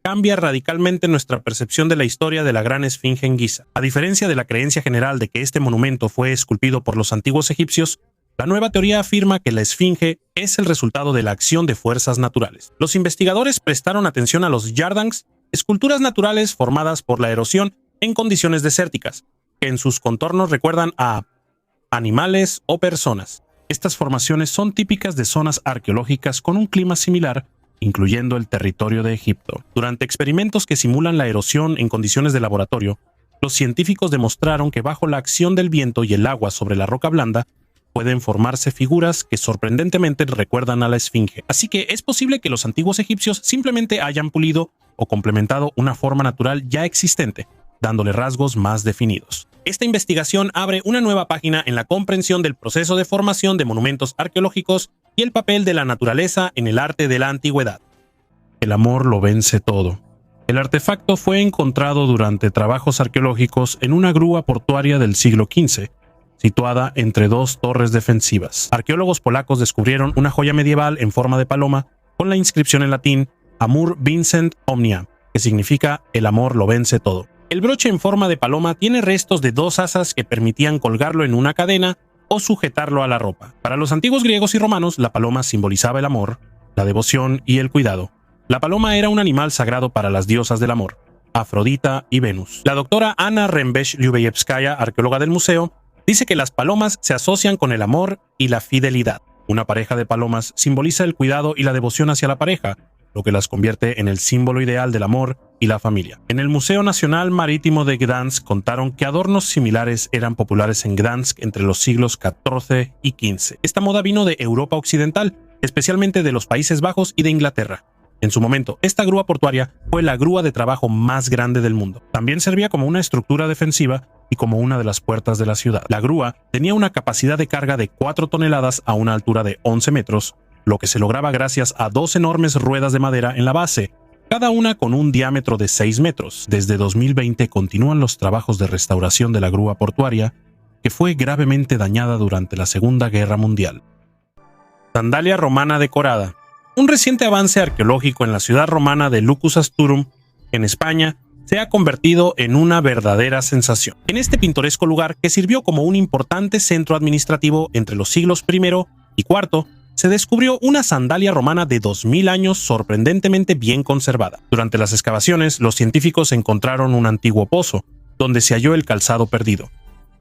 cambia radicalmente nuestra percepción de la historia de la Gran Esfinge en Giza. A diferencia de la creencia general de que este monumento fue esculpido por los antiguos egipcios, la nueva teoría afirma que la Esfinge es el resultado de la acción de fuerzas naturales. Los investigadores prestaron atención a los yardangs, esculturas naturales formadas por la erosión en condiciones desérticas, que en sus contornos recuerdan a animales o personas. Estas formaciones son típicas de zonas arqueológicas con un clima similar, incluyendo el territorio de Egipto. Durante experimentos que simulan la erosión en condiciones de laboratorio, los científicos demostraron que bajo la acción del viento y el agua sobre la roca blanda, pueden formarse figuras que sorprendentemente recuerdan a la Esfinge. Así que es posible que los antiguos egipcios simplemente hayan pulido o complementado una forma natural ya existente, dándole rasgos más definidos. Esta investigación abre una nueva página en la comprensión del proceso de formación de monumentos arqueológicos y el papel de la naturaleza en el arte de la antigüedad. El amor lo vence todo. El artefacto fue encontrado durante trabajos arqueológicos en una grúa portuaria del siglo XV, situada entre dos torres defensivas. Arqueólogos polacos descubrieron una joya medieval en forma de paloma con la inscripción en latín Amor vincent omnia, que significa el amor lo vence todo. El broche en forma de paloma tiene restos de dos asas que permitían colgarlo en una cadena o sujetarlo a la ropa. Para los antiguos griegos y romanos, la paloma simbolizaba el amor, la devoción y el cuidado. La paloma era un animal sagrado para las diosas del amor, Afrodita y Venus. La doctora Anna Rembesh-Lyubeyevskaya, arqueóloga del museo, dice que las palomas se asocian con el amor y la fidelidad. Una pareja de palomas simboliza el cuidado y la devoción hacia la pareja, lo que las convierte en el símbolo ideal del amor y la familia. En el Museo Nacional Marítimo de Gdansk contaron que adornos similares eran populares en Gdansk entre los siglos XIV y XV. Esta moda vino de Europa Occidental, especialmente de los Países Bajos y de Inglaterra. En su momento, esta grúa portuaria fue la grúa de trabajo más grande del mundo. También servía como una estructura defensiva y como una de las puertas de la ciudad. La grúa tenía una capacidad de carga de 4 toneladas a una altura de 11 metros, lo que se lograba gracias a 2 enormes ruedas de madera en la base, cada una con un diámetro de 6 metros. Desde 2020 continúan los trabajos de restauración de la grúa portuaria, que fue gravemente dañada durante la Segunda Guerra Mundial. Sandalia romana decorada. Un reciente avance arqueológico en la ciudad romana de Lucus Asturum, en España, se ha convertido en una verdadera sensación. En este pintoresco lugar, que sirvió como un importante centro administrativo entre los siglos I y IV, se descubrió una sandalia romana de 2000 años sorprendentemente bien conservada. Durante las excavaciones, los científicos encontraron un antiguo pozo, donde se halló el calzado perdido.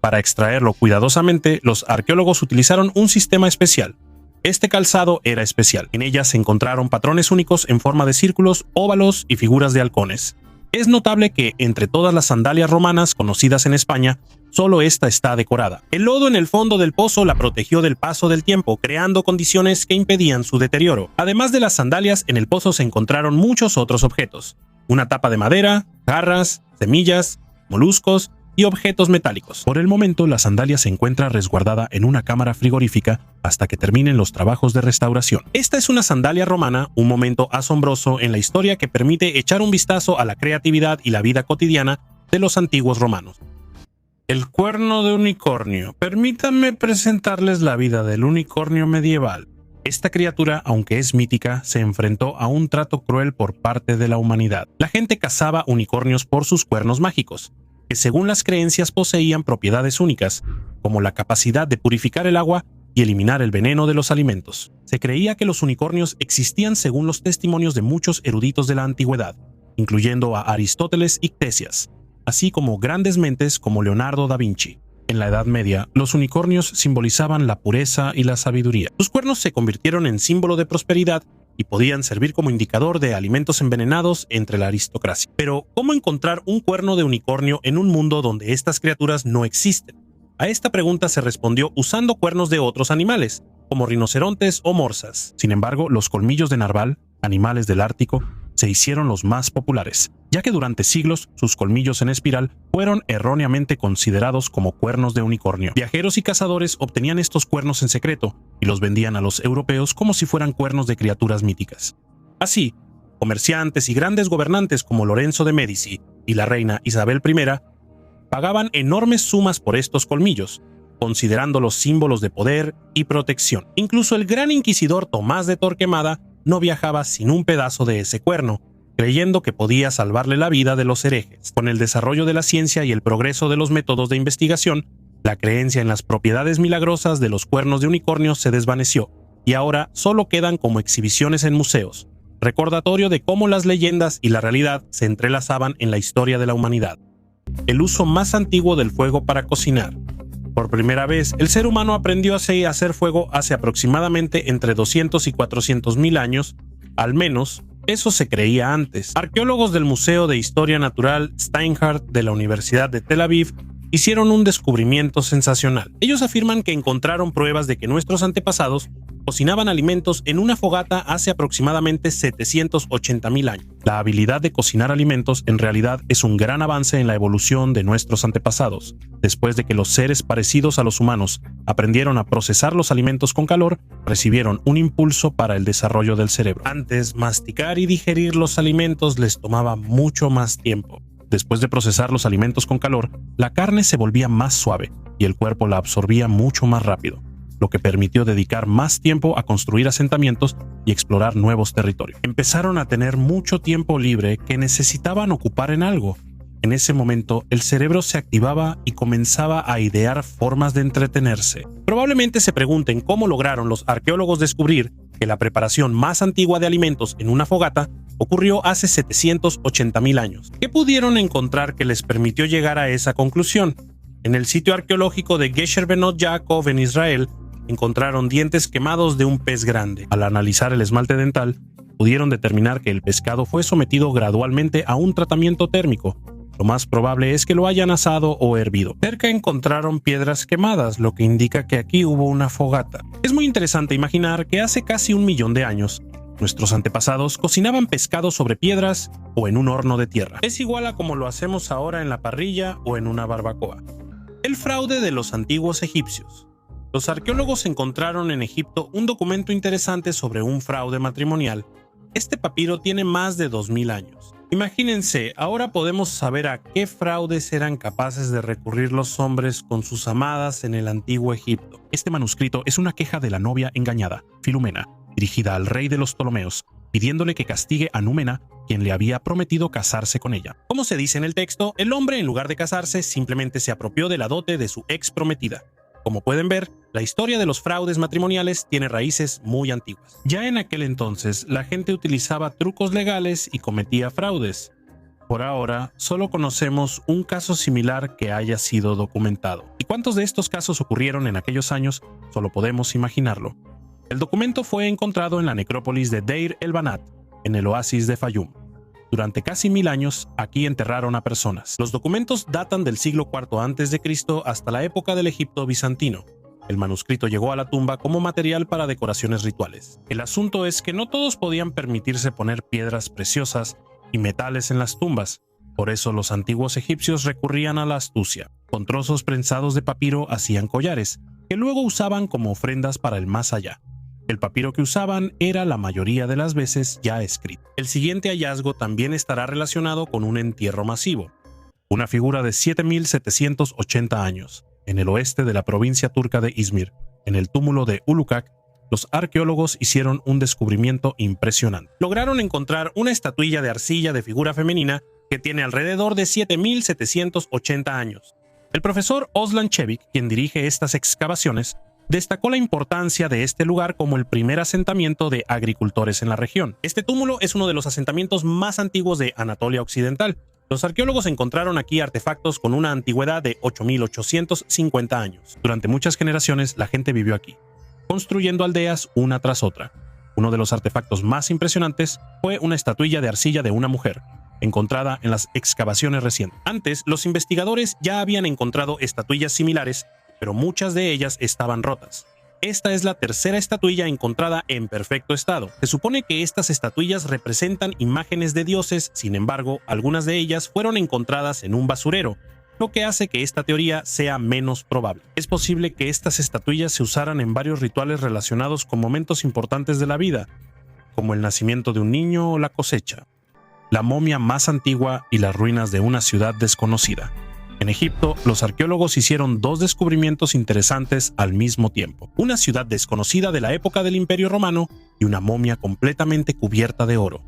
Para extraerlo cuidadosamente, los arqueólogos utilizaron un sistema especial. Este calzado era especial. En ella se encontraron patrones únicos en forma de círculos, óvalos y figuras de halcones. Es notable que, entre todas las sandalias romanas conocidas en España, solo esta está decorada. El lodo en el fondo del pozo la protegió del paso del tiempo, creando condiciones que impedían su deterioro. Además de las sandalias, en el pozo se encontraron muchos otros objetos. Una tapa de madera, jarras, semillas, moluscos y objetos metálicos. Por el momento, la sandalia se encuentra resguardada en una cámara frigorífica hasta que terminen los trabajos de restauración. Esta es una sandalia romana, un momento asombroso en la historia que permite echar un vistazo a la creatividad y la vida cotidiana de los antiguos romanos. El cuerno de unicornio. Permítanme presentarles la vida del unicornio medieval. Esta criatura, aunque es mítica, se enfrentó a un trato cruel por parte de la humanidad. La gente cazaba unicornios por sus cuernos mágicos, que según las creencias poseían propiedades únicas, como la capacidad de purificar el agua y eliminar el veneno de los alimentos. Se creía que los unicornios existían según los testimonios de muchos eruditos de la antigüedad, incluyendo a Aristóteles y Ctesias, así como grandes mentes como Leonardo da Vinci. En la Edad Media, los unicornios simbolizaban la pureza y la sabiduría. Sus cuernos se convirtieron en símbolo de prosperidad y podían servir como indicador de alimentos envenenados entre la aristocracia. Pero, ¿cómo encontrar un cuerno de unicornio en un mundo donde estas criaturas no existen? A esta pregunta se respondió usando cuernos de otros animales, como rinocerontes o morsas. Sin embargo, los colmillos de narval, animales del Ártico, se hicieron los más populares, ya que durante siglos sus colmillos en espiral fueron erróneamente considerados como cuernos de unicornio. Viajeros y cazadores obtenían estos cuernos en secreto y los vendían a los europeos como si fueran cuernos de criaturas míticas. Así, Comerciantes y grandes gobernantes como Lorenzo de Médici y la reina Isabel I pagaban enormes sumas por estos colmillos, considerándolos símbolos de poder y protección. Incluso el gran inquisidor Tomás de Torquemada no viajaba sin un pedazo de ese cuerno, creyendo que podía salvarle la vida de los herejes. Con el desarrollo de la ciencia y el progreso de los métodos de investigación, la creencia en las propiedades milagrosas de los cuernos de unicornio se desvaneció, y ahora solo quedan como exhibiciones en museos, recordatorio de cómo las leyendas y la realidad se entrelazaban en la historia de la humanidad. El uso más antiguo del fuego para cocinar. Por primera vez, el ser humano aprendió a hacer fuego hace aproximadamente entre 200 y 400 mil años, al menos eso se creía antes. Arqueólogos del Museo de Historia Natural Steinhardt de la Universidad de Tel Aviv hicieron un descubrimiento sensacional. Ellos afirman que encontraron pruebas de que nuestros antepasados cocinaban alimentos en una fogata hace aproximadamente 780.000 años. La habilidad de cocinar alimentos en realidad es un gran avance en la evolución de nuestros antepasados. Después de que los seres parecidos a los humanos aprendieron a procesar los alimentos con calor, recibieron un impulso para el desarrollo del cerebro. Antes, masticar y digerir los alimentos les tomaba mucho más tiempo. Después de procesar los alimentos con calor, la carne se volvía más suave y el cuerpo la absorbía mucho más rápido, lo que permitió dedicar más tiempo a construir asentamientos y explorar nuevos territorios. Empezaron a tener mucho tiempo libre que necesitaban ocupar en algo. En ese momento, el cerebro se activaba y comenzaba a idear formas de entretenerse. Probablemente se pregunten cómo lograron los arqueólogos descubrir que la preparación más antigua de alimentos en una fogata ocurrió hace 780.000 años. ¿Qué pudieron encontrar que les permitió llegar a esa conclusión? En el sitio arqueológico de Gesher Benot Yaakov en Israel, encontraron dientes quemados de un pez grande. Al analizar el esmalte dental, pudieron determinar que el pescado fue sometido gradualmente a un tratamiento térmico. Lo más probable es que lo hayan asado o hervido. Cerca encontraron piedras quemadas, lo que indica que aquí hubo una fogata. Es muy interesante imaginar que hace casi 1 millón de años, nuestros antepasados cocinaban pescado sobre piedras o en un horno de tierra. Es igual a como lo hacemos ahora en la parrilla o en una barbacoa. El fraude de los antiguos egipcios. Los arqueólogos encontraron en Egipto un documento interesante sobre un fraude matrimonial. Este papiro tiene más de 2000 años. Imagínense, ahora podemos saber a qué fraudes eran capaces de recurrir los hombres con sus amadas en el antiguo Egipto. Este manuscrito es una queja de la novia engañada, Filumena, dirigida al rey de los Ptolomeos, pidiéndole que castigue a Númena, quien le había prometido casarse con ella. Como se dice en el texto, el hombre, en lugar de casarse, simplemente se apropió de la dote de su ex prometida. Como pueden ver, la historia de los fraudes matrimoniales tiene raíces muy antiguas. Ya en aquel entonces, la gente utilizaba trucos legales y cometía fraudes. Por ahora, solo conocemos un caso similar que haya sido documentado. ¿Y cuántos de estos casos ocurrieron en aquellos años? Solo podemos imaginarlo. El documento fue encontrado en la necrópolis de Deir el-Banat, en el oasis de Fayum. Durante casi 1000 años, aquí enterraron a personas. Los documentos datan del siglo IV a.C. hasta la época del Egipto bizantino. El manuscrito llegó a la tumba como material para decoraciones rituales. El asunto es que no todos podían permitirse poner piedras preciosas y metales en las tumbas. Por eso los antiguos egipcios recurrían a la astucia. Con trozos prensados de papiro hacían collares, que luego usaban como ofrendas para el más allá. El papiro que usaban era la mayoría de las veces ya escrito. El siguiente hallazgo también estará relacionado con un entierro masivo. Una figura de 7780 años, en el oeste de la provincia turca de Izmir, en el túmulo de Ulukak, los arqueólogos hicieron un descubrimiento impresionante. Lograron encontrar una estatuilla de arcilla de figura femenina que tiene alrededor de 7780 años. El profesor Oslan Chevik, quien dirige estas excavaciones, destacó la importancia de este lugar como el primer asentamiento de agricultores en la región. Este túmulo es uno de los asentamientos más antiguos de Anatolia Occidental. Los arqueólogos encontraron aquí artefactos con una antigüedad de 8850 años. Durante muchas generaciones la gente vivió aquí, construyendo aldeas una tras otra. Uno de los artefactos más impresionantes fue una estatuilla de arcilla de una mujer, encontrada en las excavaciones recientes. Antes, los investigadores ya habían encontrado estatuillas similares, pero muchas de ellas estaban rotas. Esta es la tercera estatuilla encontrada en perfecto estado. Se supone que estas estatuillas representan imágenes de dioses, sin embargo, algunas de ellas fueron encontradas en un basurero, lo que hace que esta teoría sea menos probable. Es posible que estas estatuillas se usaran en varios rituales relacionados con momentos importantes de la vida, como el nacimiento de un niño o la cosecha, la momia más antigua y las ruinas de una ciudad desconocida. En Egipto, los arqueólogos hicieron dos descubrimientos interesantes al mismo tiempo: una ciudad desconocida de la época del Imperio Romano y una momia completamente cubierta de oro.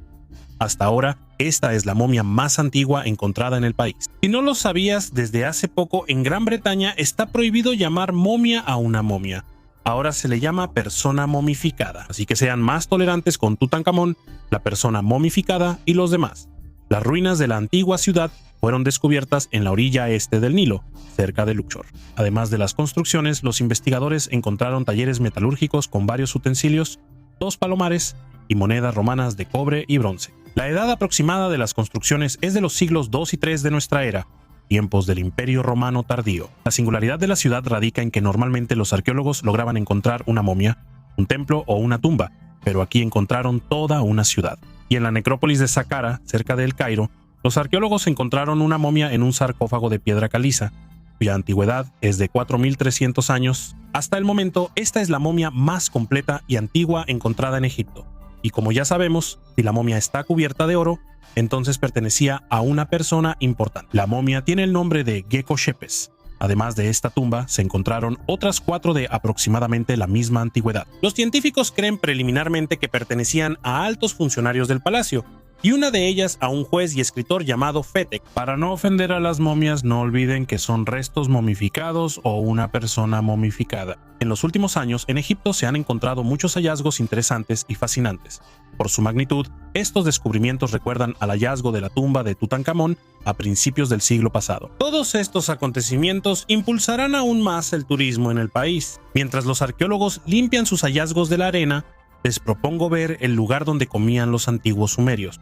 Hasta ahora, esta es la momia más antigua encontrada en el país. Si no lo sabías, desde hace poco en Gran Bretaña está prohibido llamar momia a una momia. Ahora se le llama persona momificada, así que sean más tolerantes con Tutankamón, la persona momificada y los demás. Las ruinas de la antigua ciudad fueron descubiertas en la orilla este del Nilo, cerca de Luxor. Además de las construcciones, los investigadores encontraron talleres metalúrgicos con varios utensilios, 2 palomares y monedas romanas de cobre y bronce. La edad aproximada de las construcciones es de los siglos II y III de nuestra era, tiempos del Imperio Romano tardío. La singularidad de la ciudad radica en que normalmente los arqueólogos lograban encontrar una momia, un templo o una tumba, pero aquí encontraron toda una ciudad. Y en la necrópolis de Saqqara, cerca de El Cairo, los arqueólogos encontraron una momia en un sarcófago de piedra caliza, cuya antigüedad es de 4.300 años. Hasta el momento, esta es la momia más completa y antigua encontrada en Egipto. Y como ya sabemos, si la momia está cubierta de oro, entonces pertenecía a una persona importante. La momia tiene el nombre de Gecko Shepes. Además de esta tumba, se encontraron otras 4 de aproximadamente la misma antigüedad. Los científicos creen preliminarmente que pertenecían a altos funcionarios del palacio, y una de ellas a un juez y escritor llamado Fetek. Para no ofender a las momias, no olviden que son restos momificados o una persona momificada. En los últimos años, en Egipto se han encontrado muchos hallazgos interesantes y fascinantes. Por su magnitud, estos descubrimientos recuerdan al hallazgo de la tumba de Tutankamón a principios del siglo pasado. Todos estos acontecimientos impulsarán aún más el turismo en el país. Mientras los arqueólogos limpian sus hallazgos de la arena, les propongo ver el lugar donde comían los antiguos sumerios.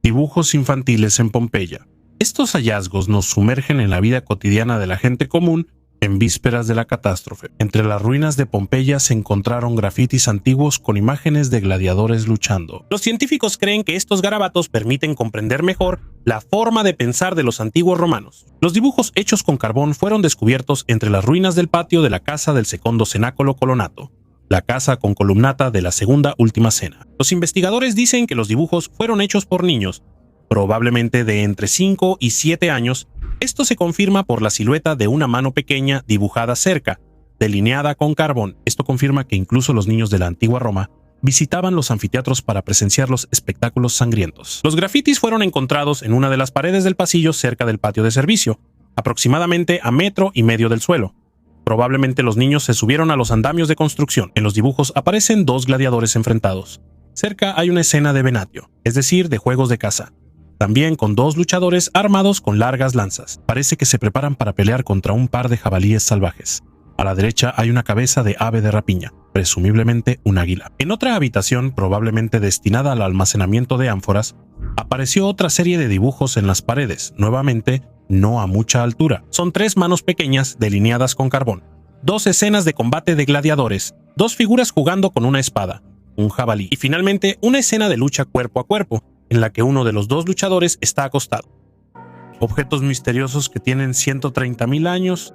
Dibujos infantiles en Pompeya. Estos hallazgos nos sumergen en la vida cotidiana de la gente común en vísperas de la catástrofe. Entre las ruinas de Pompeya se encontraron grafitis antiguos con imágenes de gladiadores luchando. Los científicos creen que estos garabatos permiten comprender mejor la forma de pensar de los antiguos romanos. Los dibujos hechos con carbón fueron descubiertos entre las ruinas del patio de la casa del Secondo Cenáculo Colonato, la casa con columnata de la segunda última cena. Los investigadores dicen que los dibujos fueron hechos por niños, probablemente de entre 5 y 7 años. Esto se confirma por la silueta de una mano pequeña dibujada cerca, delineada con carbón. Esto confirma que incluso los niños de la antigua Roma visitaban los anfiteatros para presenciar los espectáculos sangrientos. Los grafitis fueron encontrados en una de las paredes del pasillo cerca del patio de servicio, aproximadamente a 1,5 metros del suelo. Probablemente los niños se subieron a los andamios de construcción. En los dibujos aparecen 2 gladiadores enfrentados. Cerca hay una escena de venatio, es decir, de juegos de caza. También con 2 luchadores armados con largas lanzas. Parece que se preparan para pelear contra un par de jabalíes salvajes. A la derecha hay una cabeza de ave de rapiña, presumiblemente un águila. En otra habitación, probablemente destinada al almacenamiento de ánforas, apareció otra serie de dibujos en las paredes, nuevamente no a mucha altura. Son 3 manos pequeñas delineadas con carbón, 2 escenas de combate de gladiadores, 2 figuras jugando con una espada, un jabalí y finalmente una escena de lucha cuerpo a cuerpo, en la que uno de los 2 luchadores está acostado. Objetos misteriosos que tienen 130.000 años.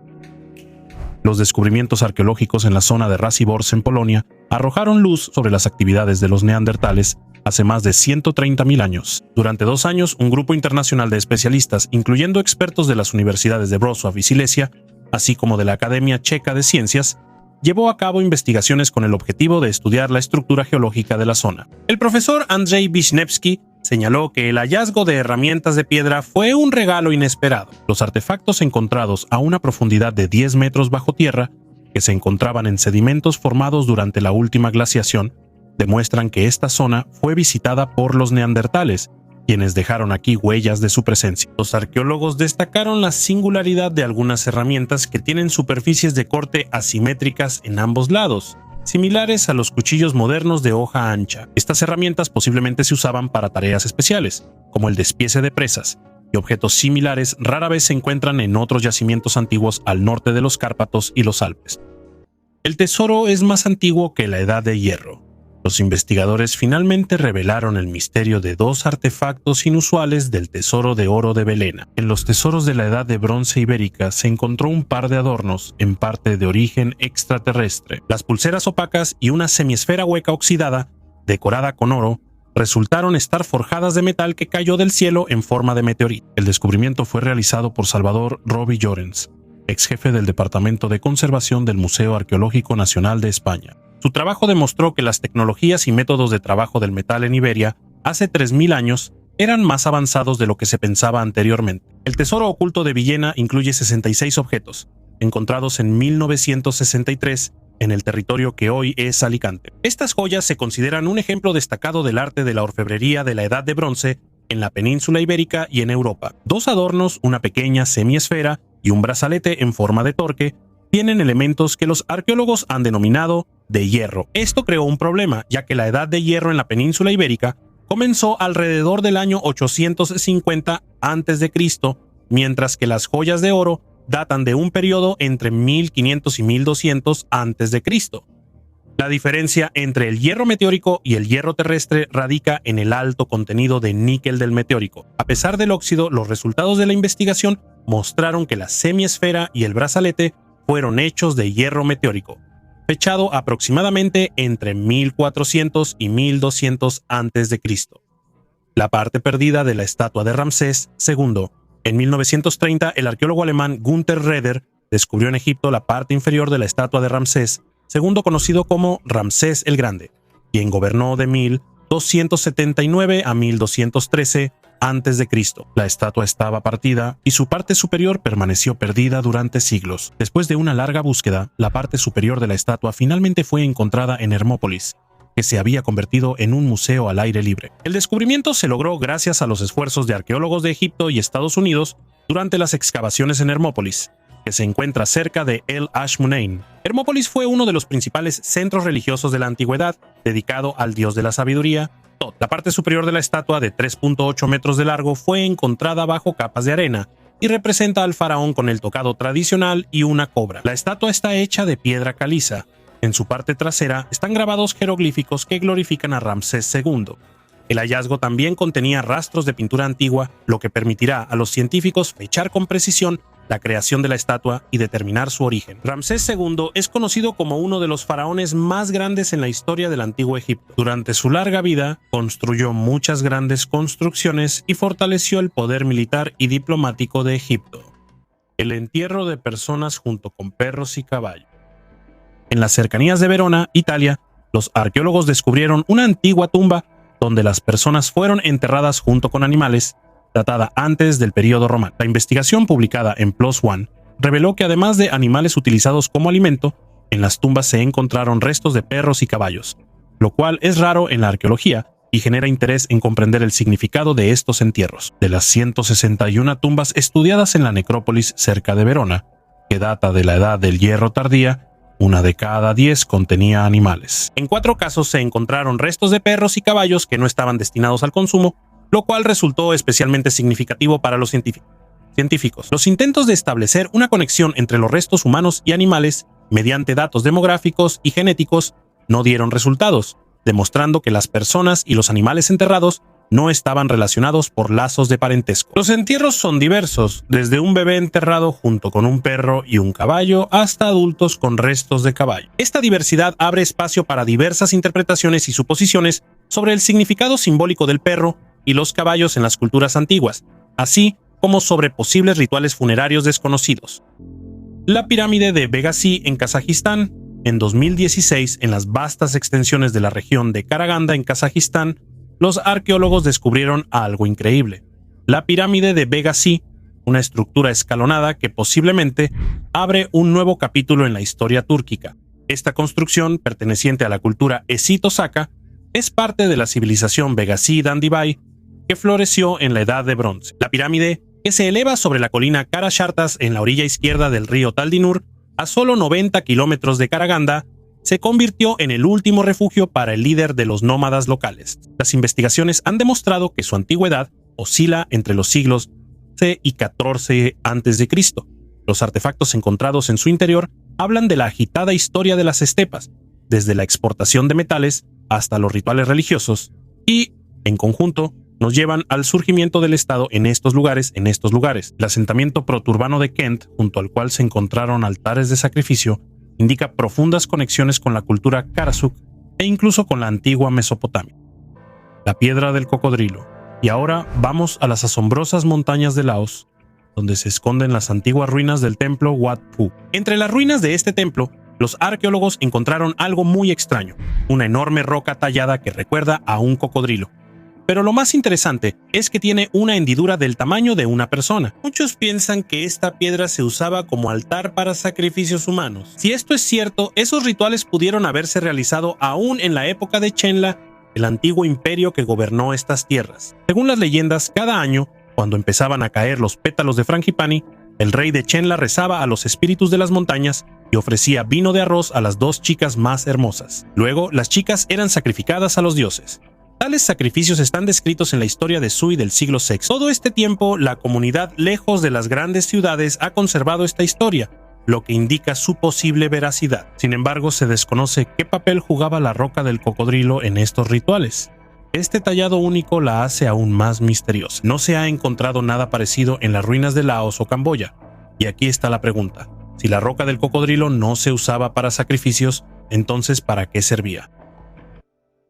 Los descubrimientos arqueológicos en la zona de Racibórz en Polonia arrojaron luz sobre las actividades de los neandertales hace más de 130.000 años. Durante 2 años, un grupo internacional de especialistas, incluyendo expertos de las universidades de Wrocław y Silesia, así como de la Academia Checa de Ciencias, llevó a cabo investigaciones con el objetivo de estudiar la estructura geológica de la zona. El profesor Andrzej Wiśniewski señaló que el hallazgo de herramientas de piedra fue un regalo inesperado. Los artefactos encontrados a una profundidad de 10 metros bajo tierra, que se encontraban en sedimentos formados durante la última glaciación, demuestran que esta zona fue visitada por los neandertales, quienes dejaron aquí huellas de su presencia. Los arqueólogos destacaron la singularidad de algunas herramientas que tienen superficies de corte asimétricas en ambos lados, similares a los cuchillos modernos de hoja ancha. Estas herramientas posiblemente se usaban para tareas especiales, como el despiece de presas, y objetos similares rara vez se encuentran en otros yacimientos antiguos al norte de los Cárpatos y los Alpes. El tesoro es más antiguo que la Edad de Hierro. Los investigadores finalmente revelaron el misterio de 2 artefactos inusuales del tesoro de oro de Belena. En los tesoros de la Edad de Bronce ibérica se encontró un par de adornos, en parte de origen extraterrestre. Las pulseras opacas y una semiesfera hueca oxidada decorada con oro, resultaron estar forjadas de metal que cayó del cielo en forma de meteorito. El descubrimiento fue realizado por Salvador Rovi Llorens, ex jefe del Departamento de Conservación del Museo Arqueológico Nacional de España. Su trabajo demostró que las tecnologías y métodos de trabajo del metal en Iberia hace 3000 años eran más avanzados de lo que se pensaba anteriormente. El tesoro oculto de Villena incluye 66 objetos, encontrados en 1963 en el territorio que hoy es Alicante. Estas joyas se consideran un ejemplo destacado del arte de la orfebrería de la Edad de Bronce en la península ibérica y en Europa. Dos adornos, una pequeña semiesfera y un brazalete en forma de torque, tienen elementos que los arqueólogos han denominado de hierro. Esto creó un problema, ya que la Edad de Hierro en la península ibérica comenzó alrededor del año 850 a.C., mientras que las joyas de oro datan de un periodo entre 1500 y 1200 a.C. La diferencia entre el hierro meteórico y el hierro terrestre radica en el alto contenido de níquel del meteórico. A pesar del óxido, los resultados de la investigación mostraron que la semiesfera y el brazalete fueron hechos de hierro meteórico, fechado aproximadamente entre 1400 y 1200 a.C. La parte perdida de la estatua de Ramsés II. En 1930, el arqueólogo alemán Günther Raeder descubrió en Egipto la parte inferior de la estatua de Ramsés II, conocido como Ramsés el Grande, quien gobernó de 1279 a 1213 a.C. La estatua estaba partida y su parte superior permaneció perdida durante siglos. Después de una larga búsqueda, la parte superior de la estatua finalmente fue encontrada en Hermópolis, que se había convertido en un museo al aire libre. El descubrimiento se logró gracias a los esfuerzos de arqueólogos de Egipto y Estados Unidos durante las excavaciones en Hermópolis, que se encuentra cerca de El Ashmunein. Hermópolis fue uno de los principales centros religiosos de la antigüedad, dedicado al dios de la sabiduría, Tot. La parte superior de la estatua, de 3.8 metros de largo, fue encontrada bajo capas de arena y representa al faraón con el tocado tradicional y una cobra. La estatua está hecha de piedra caliza. En su parte trasera están grabados jeroglíficos que glorifican a Ramsés II. El hallazgo también contenía rastros de pintura antigua, lo que permitirá a los científicos fechar con precisión la creación de la estatua y determinar su origen. Ramsés II es conocido como uno de los faraones más grandes en la historia del antiguo Egipto. Durante su larga vida, construyó muchas grandes construcciones y fortaleció el poder militar y diplomático de Egipto. El entierro de personas junto con perros y caballos. En las cercanías de Verona, Italia, los arqueólogos descubrieron una antigua tumba donde las personas fueron enterradas junto con animales, datada antes del período romano. La investigación publicada en PLOS ONE reveló que además de animales utilizados como alimento, en las tumbas se encontraron restos de perros y caballos, lo cual es raro en la arqueología y genera interés en comprender el significado de estos entierros. De las 161 tumbas estudiadas en la necrópolis cerca de Verona, que data de la Edad del Hierro tardía, una de cada 10 contenía animales. En 4 casos se encontraron restos de perros y caballos que no estaban destinados al consumo, lo cual resultó especialmente significativo para los científicos. Los intentos de establecer una conexión entre los restos humanos y animales mediante datos demográficos y genéticos no dieron resultados, demostrando que las personas y los animales enterrados no estaban relacionados por lazos de parentesco. Los entierros son diversos, desde un bebé enterrado junto con un perro y un caballo hasta adultos con restos de caballo. Esta diversidad abre espacio para diversas interpretaciones y suposiciones sobre el significado simbólico del perro y los caballos en las culturas antiguas, así como sobre posibles rituales funerarios desconocidos. La pirámide de Begasí en Kazajistán. En 2016, en las vastas extensiones de la región de Karaganda en Kazajistán, los arqueólogos descubrieron algo increíble. La pirámide de Begasí, una estructura escalonada que posiblemente abre un nuevo capítulo en la historia túrquica. Esta construcción, perteneciente a la cultura escito-saka, es parte de la civilización Begasí-Dandibay, que floreció en la Edad de Bronce. La pirámide, que se eleva sobre la colina Karashartas en la orilla izquierda del río Taldinur, a solo 90 kilómetros de Karaganda, se convirtió en el último refugio para el líder de los nómadas locales. Las investigaciones han demostrado que su antigüedad oscila entre los siglos C y XIV a.C. Los artefactos encontrados en su interior hablan de la agitada historia de las estepas, desde la exportación de metales hasta los rituales religiosos, y, en conjunto, nos llevan al surgimiento del Estado en estos lugares. El asentamiento proturbano de Kent, junto al cual se encontraron altares de sacrificio, indica profundas conexiones con la cultura Karasuk e incluso con la antigua Mesopotamia. La piedra del cocodrilo. Y ahora vamos a las asombrosas montañas de Laos, donde se esconden las antiguas ruinas del templo Wat Phu. Entre las ruinas de este templo, los arqueólogos encontraron algo muy extraño, una enorme roca tallada que recuerda a un cocodrilo. Pero lo más interesante es que tiene una hendidura del tamaño de una persona. Muchos piensan que esta piedra se usaba como altar para sacrificios humanos. Si esto es cierto, esos rituales pudieron haberse realizado aún en la época de Chenla, el antiguo imperio que gobernó estas tierras. Según las leyendas, cada año, cuando empezaban a caer los pétalos de Frangipani, el rey de Chenla rezaba a los espíritus de las montañas y ofrecía vino de arroz a las dos chicas más hermosas. Luego, las chicas eran sacrificadas a los dioses. Tales sacrificios están descritos en la historia de Sui del siglo VI. Todo este tiempo, la comunidad lejos de las grandes ciudades ha conservado esta historia, lo que indica su posible veracidad. Sin embargo, se desconoce qué papel jugaba la roca del cocodrilo en estos rituales. Este tallado único la hace aún más misteriosa. No se ha encontrado nada parecido en las ruinas de Laos o Camboya. Y aquí está la pregunta. Si la roca del cocodrilo no se usaba para sacrificios, entonces ¿para qué servía?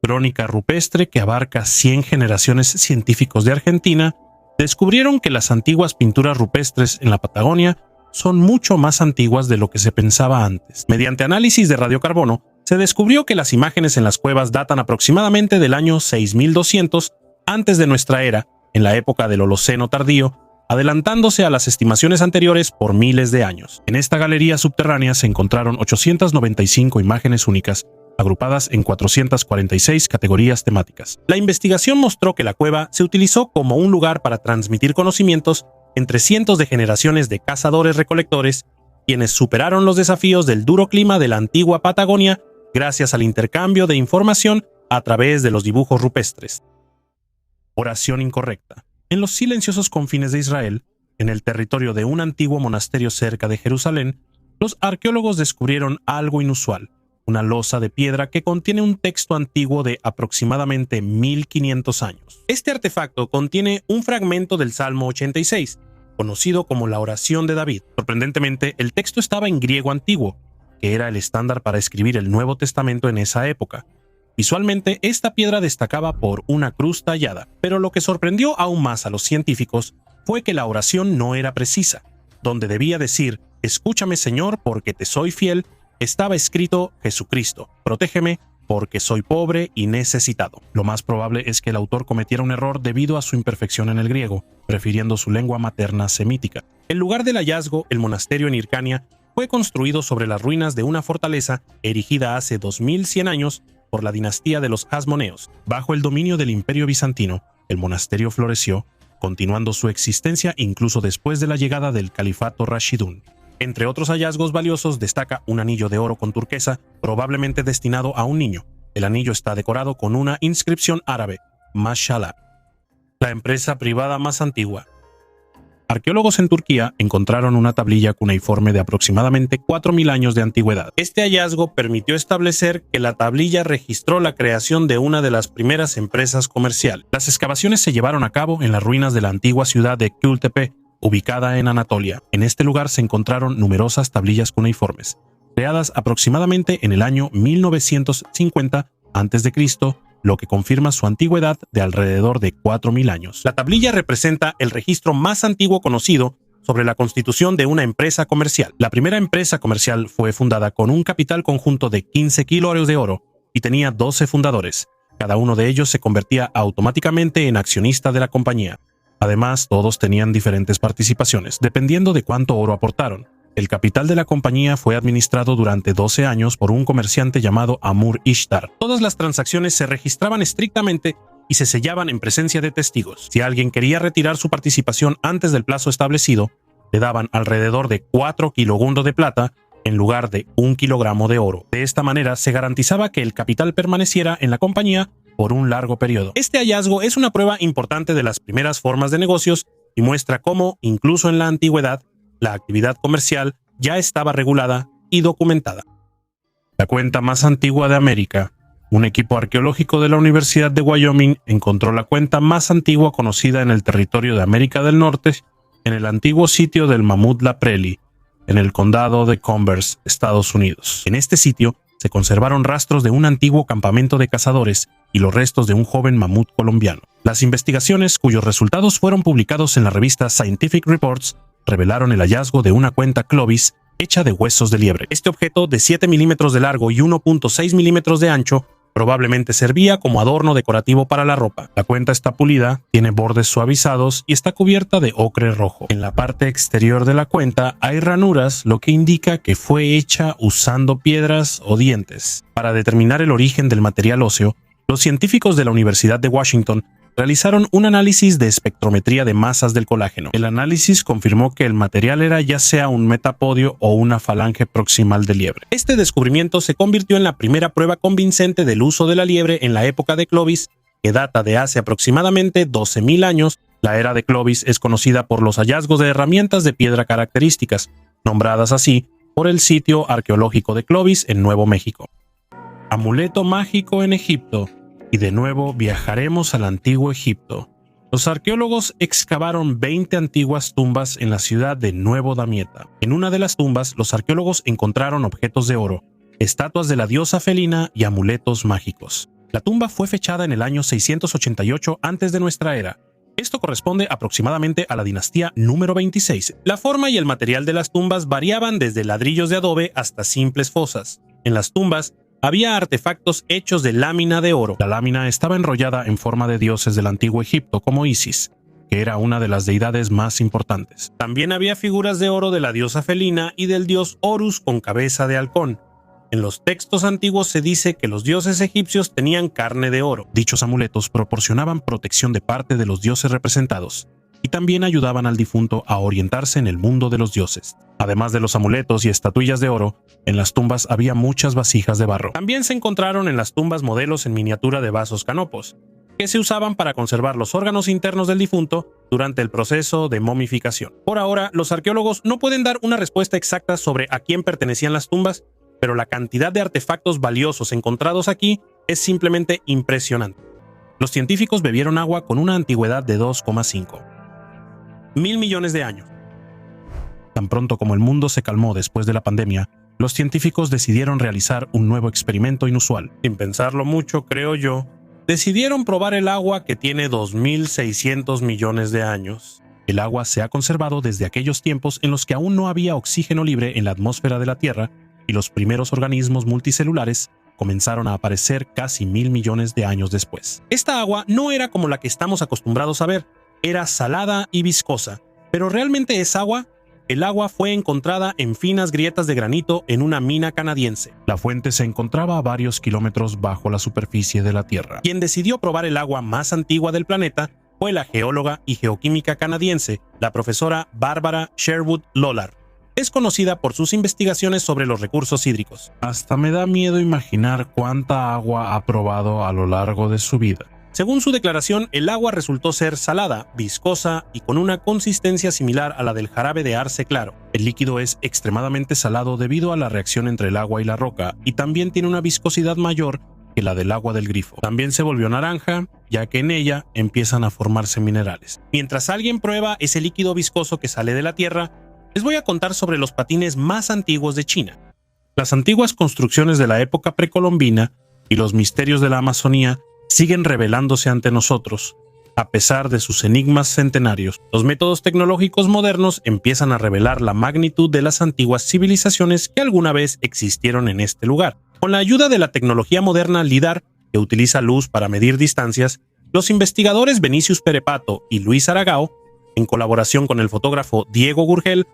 Crónica rupestre que abarca 100 generaciones científicos de Argentina descubrieron que las antiguas pinturas rupestres en la Patagonia son mucho más antiguas de lo que se pensaba antes. Mediante análisis de radiocarbono, se descubrió que las imágenes en las cuevas datan aproximadamente del año 6200 antes de nuestra era, en la época del Holoceno tardío, adelantándose a las estimaciones anteriores por miles de años. En esta galería subterránea se encontraron 895 imágenes únicas, agrupadas en 446 categorías temáticas. La investigación mostró que la cueva se utilizó como un lugar para transmitir conocimientos entre cientos de generaciones de cazadores-recolectores, quienes superaron los desafíos del duro clima de la antigua Patagonia gracias al intercambio de información a través de los dibujos rupestres. Oración incorrecta. En los silenciosos confines de Israel, en el territorio de un antiguo monasterio cerca de Jerusalén, los arqueólogos descubrieron algo inusual, una losa de piedra que contiene un texto antiguo de aproximadamente 1500 años. Este artefacto contiene un fragmento del Salmo 86, conocido como la oración de David. Sorprendentemente, el texto estaba en griego antiguo, que era el estándar para escribir el Nuevo Testamento en esa época. Visualmente, esta piedra destacaba por una cruz tallada, pero lo que sorprendió aún más a los científicos fue que la oración no era precisa. Donde debía decir, «Escúchame, Señor, porque te soy fiel», estaba escrito «Jesucristo, protégeme, porque soy pobre y necesitado». Lo más probable es que el autor cometiera un error debido a su imperfección en el griego, prefiriendo su lengua materna semítica. En lugar del hallazgo, el monasterio en Hircania fue construido sobre las ruinas de una fortaleza erigida hace 2100 años por la dinastía de los Hasmoneos. Bajo el dominio del Imperio Bizantino, el monasterio floreció, continuando su existencia incluso después de la llegada del Califato Rashidun. Entre otros hallazgos valiosos destaca un anillo de oro con turquesa, probablemente destinado a un niño. El anillo está decorado con una inscripción árabe, Mashallah. La empresa privada más antigua. Arqueólogos en Turquía encontraron una tablilla cuneiforme de aproximadamente 4000 años de antigüedad. Este hallazgo permitió establecer que la tablilla registró la creación de una de las primeras empresas comerciales. Las excavaciones se llevaron a cabo en las ruinas de la antigua ciudad de Gültepe, ubicada en Anatolia. En este lugar se encontraron numerosas tablillas cuneiformes, creadas aproximadamente en el año 1950 a.C., lo que confirma su antigüedad de alrededor de 4000 años. La tablilla representa el registro más antiguo conocido sobre la constitución de una empresa comercial. La primera empresa comercial fue fundada con un capital conjunto de 15 kilóreos de oro y tenía 12 fundadores. Cada uno de ellos se convertía automáticamente en accionista de la compañía. Además, todos tenían diferentes participaciones, dependiendo de cuánto oro aportaron. El capital de la compañía fue administrado durante 12 años por un comerciante llamado Amur Ishtar. Todas las transacciones se registraban estrictamente y se sellaban en presencia de testigos. Si alguien quería retirar su participación antes del plazo establecido, le daban alrededor de 4 kilogundos de plata en lugar de 1 kilogramo de oro. De esta manera se garantizaba que el capital permaneciera en la compañía por un largo periodo. Este hallazgo es una prueba importante de las primeras formas de negocios y muestra cómo, incluso en la antigüedad, la actividad comercial ya estaba regulada y documentada. La cuenta más antigua de América. Un equipo arqueológico de la Universidad de Wyoming encontró la cuenta más antigua conocida en el territorio de América del Norte, en el antiguo sitio del Mamut La Prairie, en el condado de Converse, Estados Unidos. En este sitio se conservaron rastros de un antiguo campamento de cazadores y los restos de un joven mamut colombiano. Las investigaciones, cuyos resultados fueron publicados en la revista Scientific Reports, revelaron el hallazgo de una cuenta Clovis hecha de huesos de liebre. Este objeto, de 7 milímetros de largo y 1.6 milímetros de ancho, probablemente servía como adorno decorativo para la ropa. La cuenta está pulida, tiene bordes suavizados y está cubierta de ocre rojo. En la parte exterior de la cuenta hay ranuras, lo que indica que fue hecha usando piedras o dientes. Para determinar el origen del material óseo, los científicos de la Universidad de Washington realizaron un análisis de espectrometría de masas del colágeno. El análisis confirmó que el material era ya sea un metapodio o una falange proximal de liebre. Este descubrimiento se convirtió en la primera prueba convincente del uso de la liebre en la época de Clovis, que data de hace aproximadamente 12.000 años. La era de Clovis es conocida por los hallazgos de herramientas de piedra características, nombradas así por el sitio arqueológico de Clovis en Nuevo México. Amuleto mágico en Egipto. Y de nuevo viajaremos al antiguo Egipto. Los arqueólogos excavaron 20 antiguas tumbas en la ciudad de Nuevo Damieta. En una de las tumbas, los arqueólogos encontraron objetos de oro, estatuas de la diosa felina y amuletos mágicos. La tumba fue fechada en el año 688 antes de nuestra era. Esto corresponde aproximadamente a la dinastía número 26. La forma y el material de las tumbas variaban desde ladrillos de adobe hasta simples fosas. En las tumbas había artefactos hechos de lámina de oro. La lámina estaba enrollada en forma de dioses del antiguo Egipto como Isis, que era una de las deidades más importantes. También había figuras de oro de la diosa felina y del dios Horus con cabeza de halcón. En los textos antiguos se dice que los dioses egipcios tenían carne de oro. Dichos amuletos proporcionaban protección de parte de los dioses representados y también ayudaban al difunto a orientarse en el mundo de los dioses. Además de los amuletos y estatuillas de oro, en las tumbas había muchas vasijas de barro. También se encontraron en las tumbas modelos en miniatura de vasos canopos, que se usaban para conservar los órganos internos del difunto durante el proceso de momificación. Por ahora, los arqueólogos no pueden dar una respuesta exacta sobre a quién pertenecían las tumbas, pero la cantidad de artefactos valiosos encontrados aquí es simplemente impresionante. Los científicos bebieron agua con una antigüedad de 2,5 mil millones de años. Tan pronto como el mundo se calmó después de la pandemia, los científicos decidieron realizar un nuevo experimento inusual. Sin pensarlo mucho, creo yo, decidieron probar el agua que tiene 2.600 millones de años. El agua se ha conservado desde aquellos tiempos en los que aún no había oxígeno libre en la atmósfera de la Tierra y los primeros organismos multicelulares comenzaron a aparecer casi 1.000 millones de años después. Esta agua no era como la que estamos acostumbrados a ver, era salada y viscosa. ¿Pero realmente es agua? El agua fue encontrada en finas grietas de granito en una mina canadiense. La fuente se encontraba a varios kilómetros bajo la superficie de la Tierra. Quien decidió probar el agua más antigua del planeta fue la geóloga y geoquímica canadiense, la profesora Barbara Sherwood Lollard. Es conocida por sus investigaciones sobre los recursos hídricos. Hasta me da miedo imaginar cuánta agua ha probado a lo largo de su vida. Según su declaración, el agua resultó ser salada, viscosa y con una consistencia similar a la del jarabe de arce claro. El líquido es extremadamente salado debido a la reacción entre el agua y la roca y también tiene una viscosidad mayor que la del agua del grifo. También se volvió naranja, ya que en ella empiezan a formarse minerales. Mientras alguien prueba ese líquido viscoso que sale de la tierra, les voy a contar sobre los patines más antiguos de China. Las antiguas construcciones de la época precolombina y los misterios de la Amazonía siguen revelándose ante nosotros. A pesar de sus enigmas centenarios, los métodos tecnológicos modernos empiezan a revelar la magnitud de las antiguas civilizaciones que alguna vez existieron en este lugar. Con la ayuda de la tecnología moderna LIDAR, que utiliza luz para medir distancias, los investigadores Benicius Perepato y Luis Aragao, en colaboración con el fotógrafo Diego Gurgel,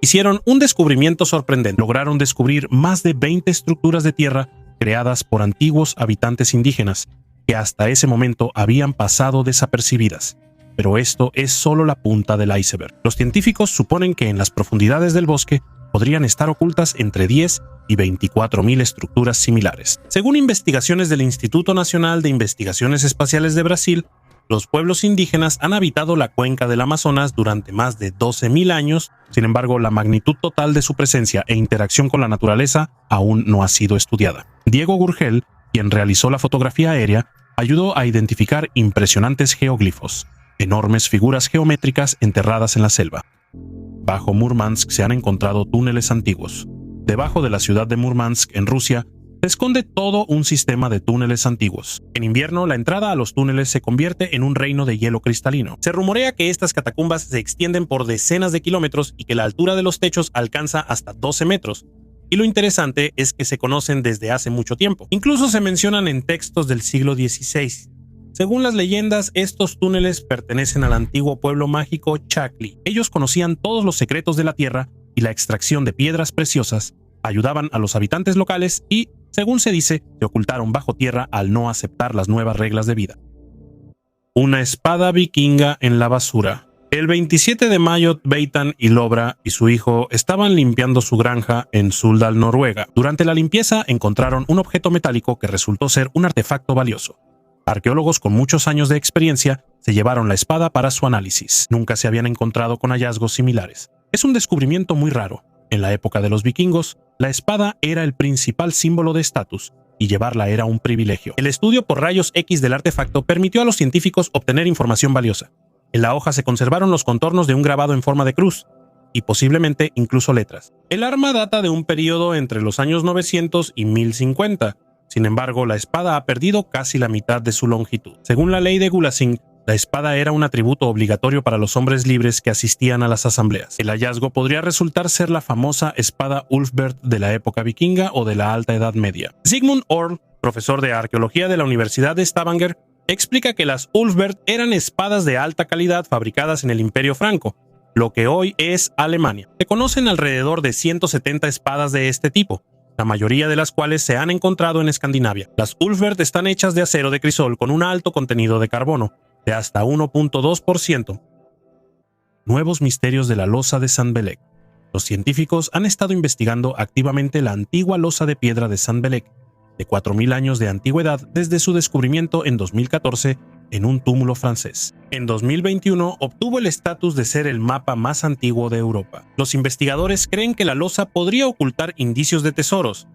hicieron un descubrimiento sorprendente. Lograron descubrir más de 20 estructuras de tierra creadas por antiguos habitantes indígenas, que hasta ese momento habían pasado desapercibidas. Pero esto es solo la punta del iceberg. Los científicos suponen que en las profundidades del bosque podrían estar ocultas entre 10 y 24.000 estructuras similares. Según investigaciones del Instituto Nacional de Investigaciones Espaciales de Brasil, los pueblos indígenas han habitado la cuenca del Amazonas durante más de 12.000 años. Sin embargo, la magnitud total de su presencia e interacción con la naturaleza aún no ha sido estudiada. Diego Gurgel, quien realizó la fotografía aérea, ayudó a identificar impresionantes geoglifos, enormes figuras geométricas enterradas en la selva. Bajo Murmansk se han encontrado túneles antiguos. Debajo de la ciudad de Murmansk, en Rusia, se esconde todo un sistema de túneles antiguos. En invierno, la entrada a los túneles se convierte en un reino de hielo cristalino. Se rumorea que estas catacumbas se extienden por decenas de kilómetros y que la altura de los techos alcanza hasta 12 metros. Y lo interesante es que se conocen desde hace mucho tiempo. Incluso se mencionan en textos del siglo XVI. Según las leyendas, estos túneles pertenecen al antiguo pueblo mágico Chacli. Ellos conocían todos los secretos de la tierra y la extracción de piedras preciosas, ayudaban a los habitantes locales y, según se dice, se ocultaron bajo tierra al no aceptar las nuevas reglas de vida. Una espada vikinga en la basura. El 27 de mayo, Beitan y Lobra y su hijo estaban limpiando su granja en Suldal, Noruega. Durante la limpieza encontraron un objeto metálico que resultó ser un artefacto valioso. Arqueólogos con muchos años de experiencia se llevaron la espada para su análisis. Nunca se habían encontrado con hallazgos similares. Es un descubrimiento muy raro. En la época de los vikingos, la espada era el principal símbolo de estatus y llevarla era un privilegio. El estudio por rayos X del artefacto permitió a los científicos obtener información valiosa. En la hoja se conservaron los contornos de un grabado en forma de cruz y posiblemente incluso letras. El arma data de un periodo entre los años 900 y 1050. Sin embargo, la espada ha perdido casi la mitad de su longitud. Según la ley de Gulasing, la espada era un atributo obligatorio para los hombres libres que asistían a las asambleas. El hallazgo podría resultar ser la famosa espada Ulfberht de la época vikinga o de la Alta Edad Media. Sigmund Orl, profesor de arqueología de la Universidad de Stavanger, explica que las Ulfberht eran espadas de alta calidad fabricadas en el Imperio Franco, lo que hoy es Alemania. Se conocen alrededor de 170 espadas de este tipo, la mayoría de las cuales se han encontrado en Escandinavia. Las Ulfberht están hechas de acero de crisol con un alto contenido de carbono, de hasta 1.2%. Nuevos misterios de la losa de San Belek. Los científicos han estado investigando activamente la antigua losa de piedra de San Belek, de 4.000 años de antigüedad desde su descubrimiento en 2014 en un túmulo francés. En 2021 obtuvo el estatus de ser el mapa más antiguo de Europa. Los investigadores creen que la losa podría ocultar indicios de tesoros,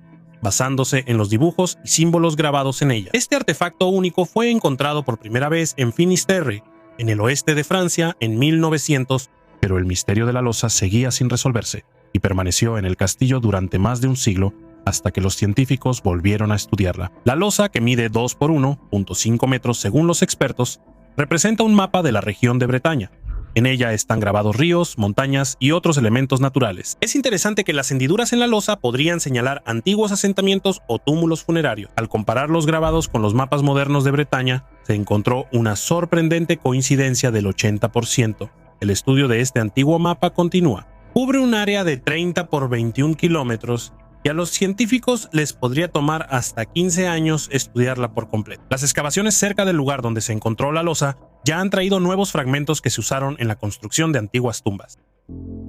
basándose en los dibujos y símbolos grabados en ella. Este artefacto único fue encontrado por primera vez en Finisterre, en el oeste de Francia, en 1900, pero el misterio de la losa seguía sin resolverse y permaneció en el castillo durante más de un siglo hasta que los científicos volvieron a estudiarla. La losa, que mide 2 por 1.5 metros según los expertos, representa un mapa de la región de Bretaña. En ella están grabados ríos, montañas y otros elementos naturales. Es interesante que las hendiduras en la losa podrían señalar antiguos asentamientos o túmulos funerarios. Al comparar los grabados con los mapas modernos de Bretaña, se encontró una sorprendente coincidencia del 80%. El estudio de este antiguo mapa continúa. Cubre un área de 30 por 21 kilómetros y a los científicos les podría tomar hasta 15 años estudiarla por completo. Las excavaciones cerca del lugar donde se encontró la losa ya han traído nuevos fragmentos que se usaron en la construcción de antiguas tumbas.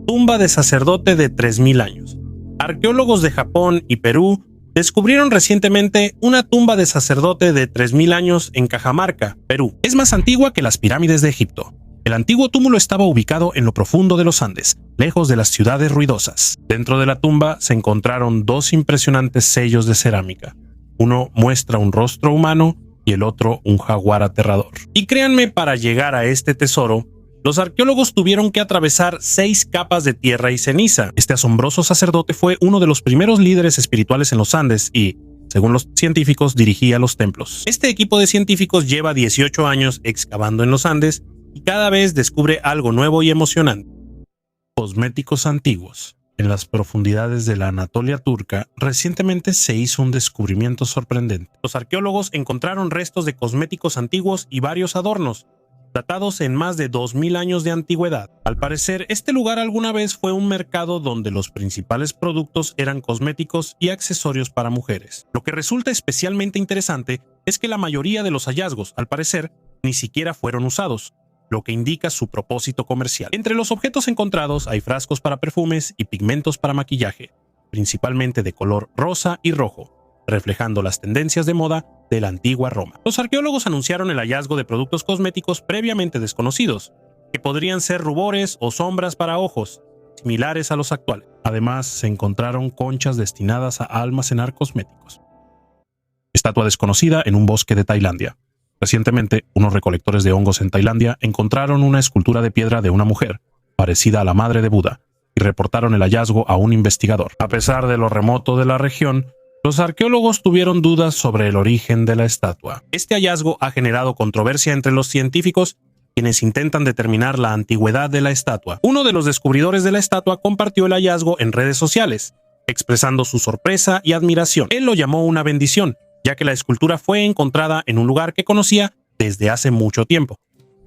Tumba de sacerdote de 3.000 años. Arqueólogos de Japón y Perú descubrieron recientemente una tumba de sacerdote de 3.000 años en Cajamarca, Perú. Es más antigua que las pirámides de Egipto. El antiguo túmulo estaba ubicado en lo profundo de los Andes, lejos de las ciudades ruidosas. Dentro de la tumba se encontraron dos impresionantes sellos de cerámica. Uno muestra un rostro humano y el otro un jaguar aterrador. Y créanme, para llegar a este tesoro, los arqueólogos tuvieron que atravesar 6 capas de tierra y ceniza. Este asombroso sacerdote fue uno de los primeros líderes espirituales en los Andes y, según los científicos, dirigía los templos. Este equipo de científicos lleva 18 años excavando en los Andes y cada vez descubre algo nuevo y emocionante. Cosméticos antiguos. En las profundidades de la Anatolia turca, recientemente se hizo un descubrimiento sorprendente. Los arqueólogos encontraron restos de cosméticos antiguos y varios adornos, datados en más de 2.000 años de antigüedad. Al parecer, este lugar alguna vez fue un mercado donde los principales productos eran cosméticos y accesorios para mujeres. Lo que resulta especialmente interesante es que la mayoría de los hallazgos, al parecer, ni siquiera fueron usados, lo que indica su propósito comercial. Entre los objetos encontrados hay frascos para perfumes y pigmentos para maquillaje, principalmente de color rosa y rojo, reflejando las tendencias de moda de la antigua Roma. Los arqueólogos anunciaron el hallazgo de productos cosméticos previamente desconocidos, que podrían ser rubores o sombras para ojos, similares a los actuales. Además, se encontraron conchas destinadas a almacenar cosméticos. Estatua desconocida en un bosque de Tailandia. Recientemente, unos recolectores de hongos en Tailandia encontraron una escultura de piedra de una mujer, parecida a la madre de Buda, y reportaron el hallazgo a un investigador. A pesar de lo remoto de la región, Los arqueólogos tuvieron dudas sobre el origen de la estatua. Este hallazgo ha generado controversia entre los científicos, quienes intentan determinar la antigüedad de la estatua. Uno de los descubridores de la estatua compartió el hallazgo en redes sociales, expresando su sorpresa y admiración. Él lo llamó una bendición, ya que la escultura fue encontrada en un lugar que conocía desde hace mucho tiempo.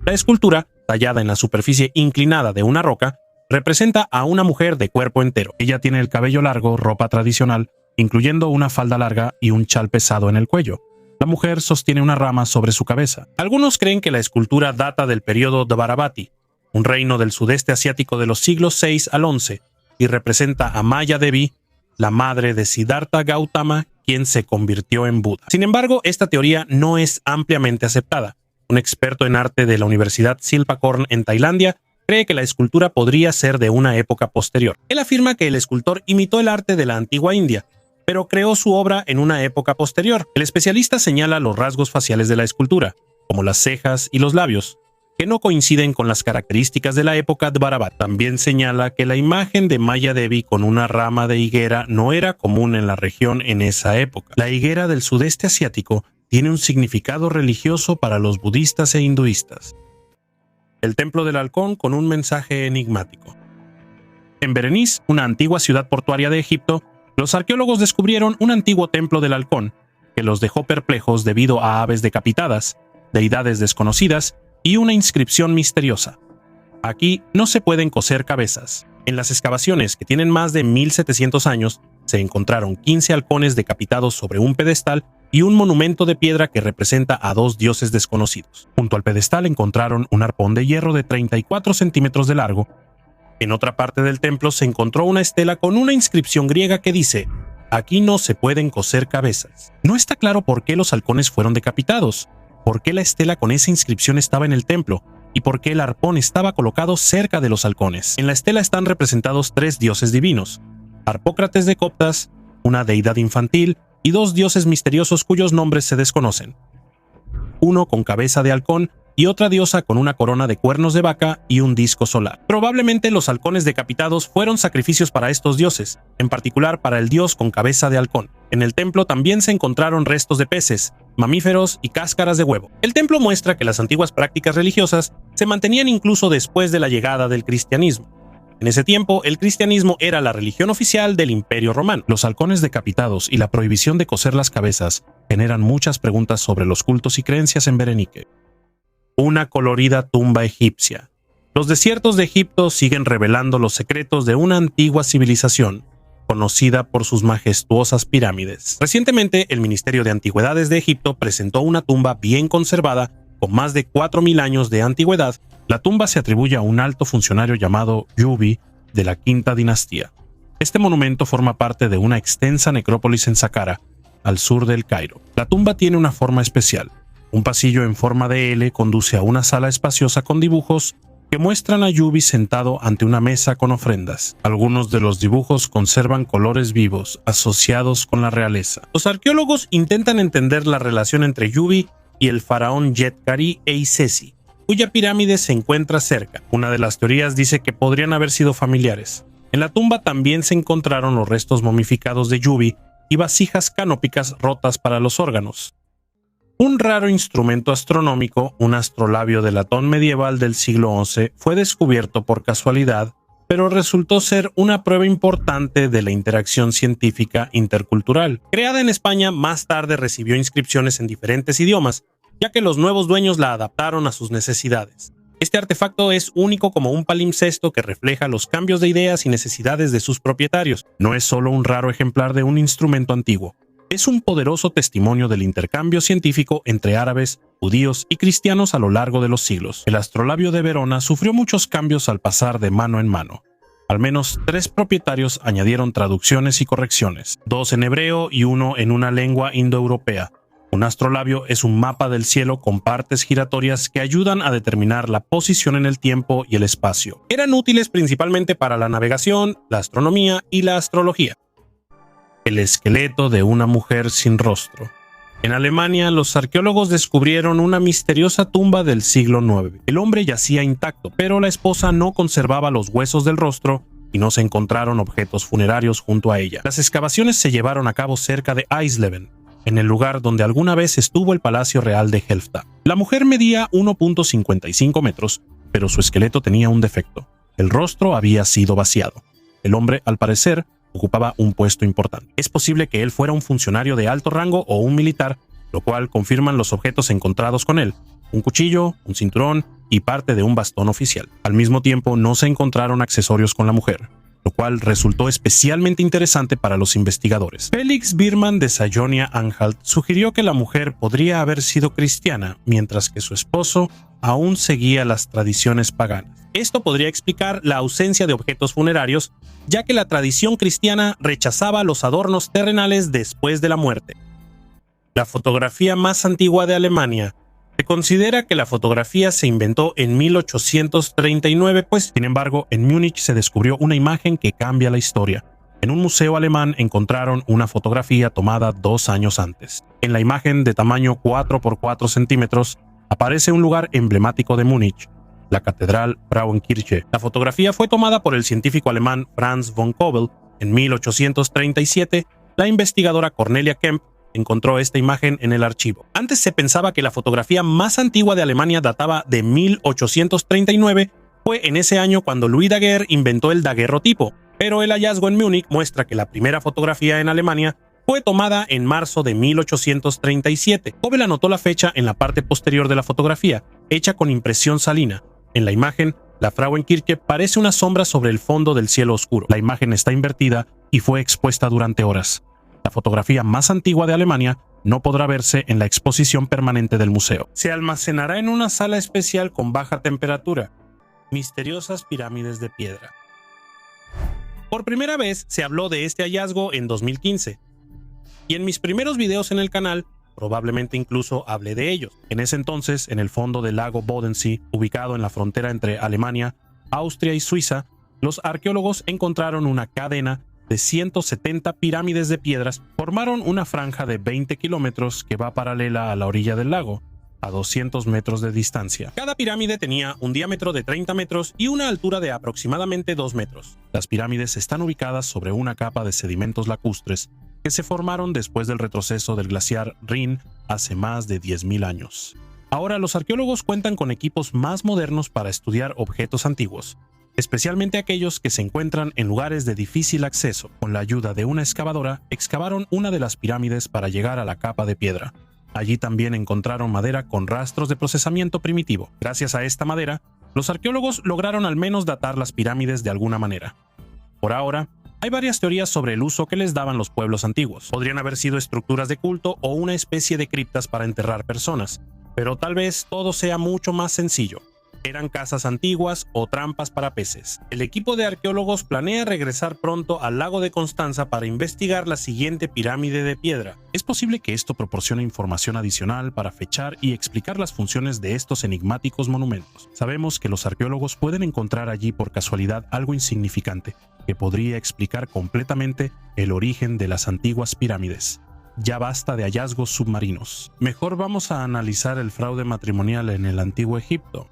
La escultura, tallada en la superficie inclinada de una roca, representa a una mujer de cuerpo entero. Ella tiene el cabello largo, ropa tradicional, incluyendo una falda larga y un chal pesado en el cuello. La mujer sostiene una rama sobre su cabeza. Algunos creen que la escultura data del periodo Dvaravati, un reino del sudeste asiático de los siglos 6 al 11, y representa a Maya Devi, la madre de Siddhartha Gautama, quien se convirtió en Buda. Sin embargo, esta teoría no es ampliamente aceptada. Un experto en arte de la Universidad Silpakorn en Tailandia cree que la escultura podría ser de una época posterior. Él afirma que el escultor imitó el arte de la antigua India, pero creó su obra en una época posterior. El especialista señala los rasgos faciales de la escultura, como las cejas y los labios, que no coinciden con las características de la época Dvaravati. También señala que la imagen de Maya Devi con una rama de higuera no era común en la región en esa época. La higuera del sudeste asiático tiene un significado religioso para los budistas e hinduistas. El Templo del Halcón con un mensaje enigmático. En Berenice, una antigua ciudad portuaria de Egipto, los arqueólogos descubrieron un antiguo templo del halcón que los dejó perplejos debido a aves decapitadas, deidades desconocidas y una inscripción misteriosa. Aquí no se pueden coser cabezas. En las excavaciones, que tienen más de 1700 años, se encontraron 15 halcones decapitados sobre un pedestal y un monumento de piedra que representa a dos dioses desconocidos. Junto al pedestal encontraron un arpón de hierro de 34 centímetros de largo. En otra parte del templo se encontró una estela con una inscripción griega que dice: «Aquí no se pueden coser cabezas». No está claro por qué los halcones fueron decapitados, por qué la estela con esa inscripción estaba en el templo y por qué el arpón estaba colocado cerca de los halcones. En la estela están representados 3 dioses divinos: Harpócrates de Coptas, una deidad infantil y 2 dioses misteriosos cuyos nombres se desconocen. Uno con cabeza de halcón y otra diosa con una corona de cuernos de vaca y un disco solar. Probablemente los halcones decapitados fueron sacrificios para estos dioses, en particular para el dios con cabeza de halcón. En el templo también se encontraron restos de peces, mamíferos y cáscaras de huevo. El templo muestra que las antiguas prácticas religiosas se mantenían incluso después de la llegada del cristianismo. En ese tiempo, el cristianismo era la religión oficial del Imperio Romano. Los halcones decapitados y la prohibición de coser las cabezas generan muchas preguntas sobre los cultos y creencias en Berenice. Una colorida tumba egipcia. Los desiertos de Egipto siguen revelando los secretos de una antigua civilización, conocida por sus majestuosas pirámides. Recientemente, el Ministerio de Antigüedades de Egipto presentó una tumba bien conservada, con más de 4000 años de antigüedad. La tumba se atribuye a un alto funcionario llamado Yubi de la Quinta Dinastía. Este monumento forma parte de una extensa necrópolis en Saqqara, al sur del Cairo. La tumba tiene una forma especial. Un pasillo en forma de L conduce a una sala espaciosa con dibujos que muestran a Yubi sentado ante una mesa con ofrendas. Algunos de los dibujos conservan colores vivos asociados con la realeza. Los arqueólogos intentan entender la relación entre Yubi y el faraón Djedkari e Isesi, cuya pirámide se encuentra cerca. Una de las teorías dice que podrían haber sido familiares. En la tumba también se encontraron los restos momificados de Yubi y vasijas canópicas rotas para los órganos. Un raro instrumento astronómico, un astrolabio de latón medieval del siglo XI, fue descubierto por casualidad, pero resultó ser una prueba importante de la interacción científica intercultural. Creada en España, más tarde recibió inscripciones en diferentes idiomas, ya que los nuevos dueños la adaptaron a sus necesidades. Este artefacto es único como un palimpsesto que refleja los cambios de ideas y necesidades de sus propietarios. No es solo un raro ejemplar de un instrumento antiguo. Es un poderoso testimonio del intercambio científico entre árabes, judíos y cristianos a lo largo de los siglos. El astrolabio de Verona sufrió muchos cambios al pasar de mano en mano. Al menos 3 propietarios añadieron traducciones y correcciones, 2 en hebreo y 1 en una lengua indoeuropea. Un astrolabio es un mapa del cielo con partes giratorias que ayudan a determinar la posición en el tiempo y el espacio. Eran útiles principalmente para la navegación, la astronomía y la astrología. El esqueleto de una mujer sin rostro. En Alemania, los arqueólogos descubrieron una misteriosa tumba del siglo IX. El hombre yacía intacto, pero la esposa no conservaba los huesos del rostro y no se encontraron objetos funerarios junto a ella. Las excavaciones se llevaron a cabo cerca de Eisleben, en el lugar donde alguna vez estuvo el Palacio Real de Helfta. La mujer medía 1.55 metros, pero su esqueleto tenía un defecto. El rostro había sido vaciado. El hombre, al parecer, ocupaba un puesto importante. Es posible que él fuera un funcionario de alto rango o un militar, lo cual confirman los objetos encontrados con él: un cuchillo, un cinturón y parte de un bastón oficial. Al mismo tiempo, no se encontraron accesorios con la mujer, lo cual resultó especialmente interesante para los investigadores. Felix Biermann de Sajonia-Anhalt sugirió que la mujer podría haber sido cristiana, mientras que su esposo aún seguía las tradiciones paganas. Esto podría explicar la ausencia de objetos funerarios, ya que la tradición cristiana rechazaba los adornos terrenales después de la muerte. La fotografía más antigua de Alemania. Se considera que la fotografía se inventó en 1839, pues, sin embargo, en Múnich se descubrió una imagen que cambia la historia. En un museo alemán encontraron una fotografía tomada 2 años antes. En la imagen de tamaño 4 por 4 centímetros aparece un lugar emblemático de Múnich, la Catedral Frauenkirche. La fotografía fue tomada por el científico alemán Franz von Kobel en 1837. La investigadora Cornelia Kemp encontró esta imagen en el archivo. Antes se pensaba que la fotografía más antigua de Alemania databa de 1839. Fue en ese año cuando Louis Daguerre inventó el daguerrotipo, pero el hallazgo en Múnich muestra que la primera fotografía en Alemania fue tomada en marzo de 1837. Kobel anotó la fecha en la parte posterior de la fotografía, hecha con impresión salina. En la imagen, la Frauenkirche parece una sombra sobre el fondo del cielo oscuro. La imagen está invertida y fue expuesta durante horas. La fotografía más antigua de Alemania no podrá verse en la exposición permanente del museo. Se almacenará en una sala especial con baja temperatura. Misteriosas pirámides de piedra. Por primera vez se habló de este hallazgo en 2015. Y en mis primeros videos en el canal, probablemente incluso hablé de ellos. En ese entonces, en el fondo del lago Bodensee, ubicado en la frontera entre Alemania, Austria y Suiza, los arqueólogos encontraron una cadena de 170 pirámides de piedras. Formaron una franja de 20 kilómetros que va paralela a la orilla del lago, a 200 metros de distancia. Cada pirámide tenía un diámetro de 30 metros y una altura de aproximadamente 2 metros. Las pirámides están ubicadas sobre una capa de sedimentos lacustres que se formaron después del retroceso del glaciar Rin hace más de 10.000 años. Ahora los arqueólogos cuentan con equipos más modernos para estudiar objetos antiguos, especialmente aquellos que se encuentran en lugares de difícil acceso. Con la ayuda de una excavadora, excavaron una de las pirámides para llegar a la capa de piedra. Allí también encontraron madera con rastros de procesamiento primitivo. Gracias a esta madera, los arqueólogos lograron al menos datar las pirámides de alguna manera. Por ahora, hay varias teorías sobre el uso que les daban los pueblos antiguos. Podrían haber sido estructuras de culto o una especie de criptas para enterrar personas, pero tal vez todo sea mucho más sencillo. Eran casas antiguas o trampas para peces. El equipo de arqueólogos planea regresar pronto al lago de Constanza para investigar la siguiente pirámide de piedra. Es posible que esto proporcione información adicional para fechar y explicar las funciones de estos enigmáticos monumentos. Sabemos que los arqueólogos pueden encontrar allí por casualidad algo insignificante que podría explicar completamente el origen de las antiguas pirámides. Ya basta de hallazgos submarinos. Mejor vamos a analizar el fraude matrimonial en el Antiguo Egipto.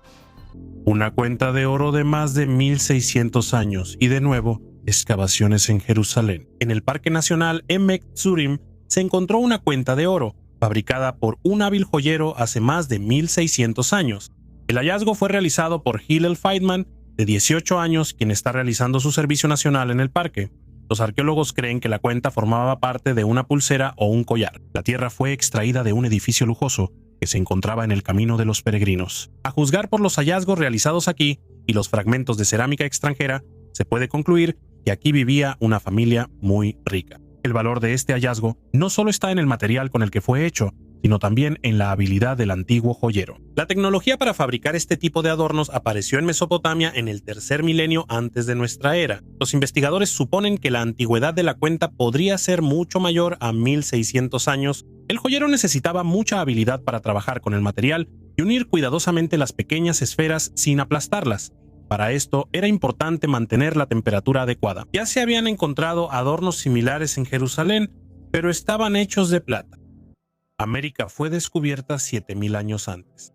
Una cuenta de oro de más de 1600 años y de nuevo, excavaciones en Jerusalén. En el Parque Nacional Emek Tzurim se encontró una cuenta de oro, fabricada por un hábil joyero hace más de 1600 años. El hallazgo fue realizado por Hillel Feidman, de 18 años, quien está realizando su servicio nacional en el parque. Los arqueólogos creen que la cuenta formaba parte de una pulsera o un collar. La tierra fue extraída de un edificio lujoso que se encontraba en el camino de los peregrinos. A juzgar por los hallazgos realizados aquí y los fragmentos de cerámica extranjera, se puede concluir que aquí vivía una familia muy rica. El valor de este hallazgo no solo está en el material con el que fue hecho, sino también en la habilidad del antiguo joyero. La tecnología para fabricar este tipo de adornos apareció en Mesopotamia en el tercer milenio antes de nuestra era. Los investigadores suponen que la antigüedad de la cuenta podría ser mucho mayor a 1600 años. El joyero necesitaba mucha habilidad para trabajar con el material y unir cuidadosamente las pequeñas esferas sin aplastarlas. Para esto era importante mantener la temperatura adecuada. Ya se habían encontrado adornos similares en Jerusalén, pero estaban hechos de plata. América fue descubierta 7000 años antes.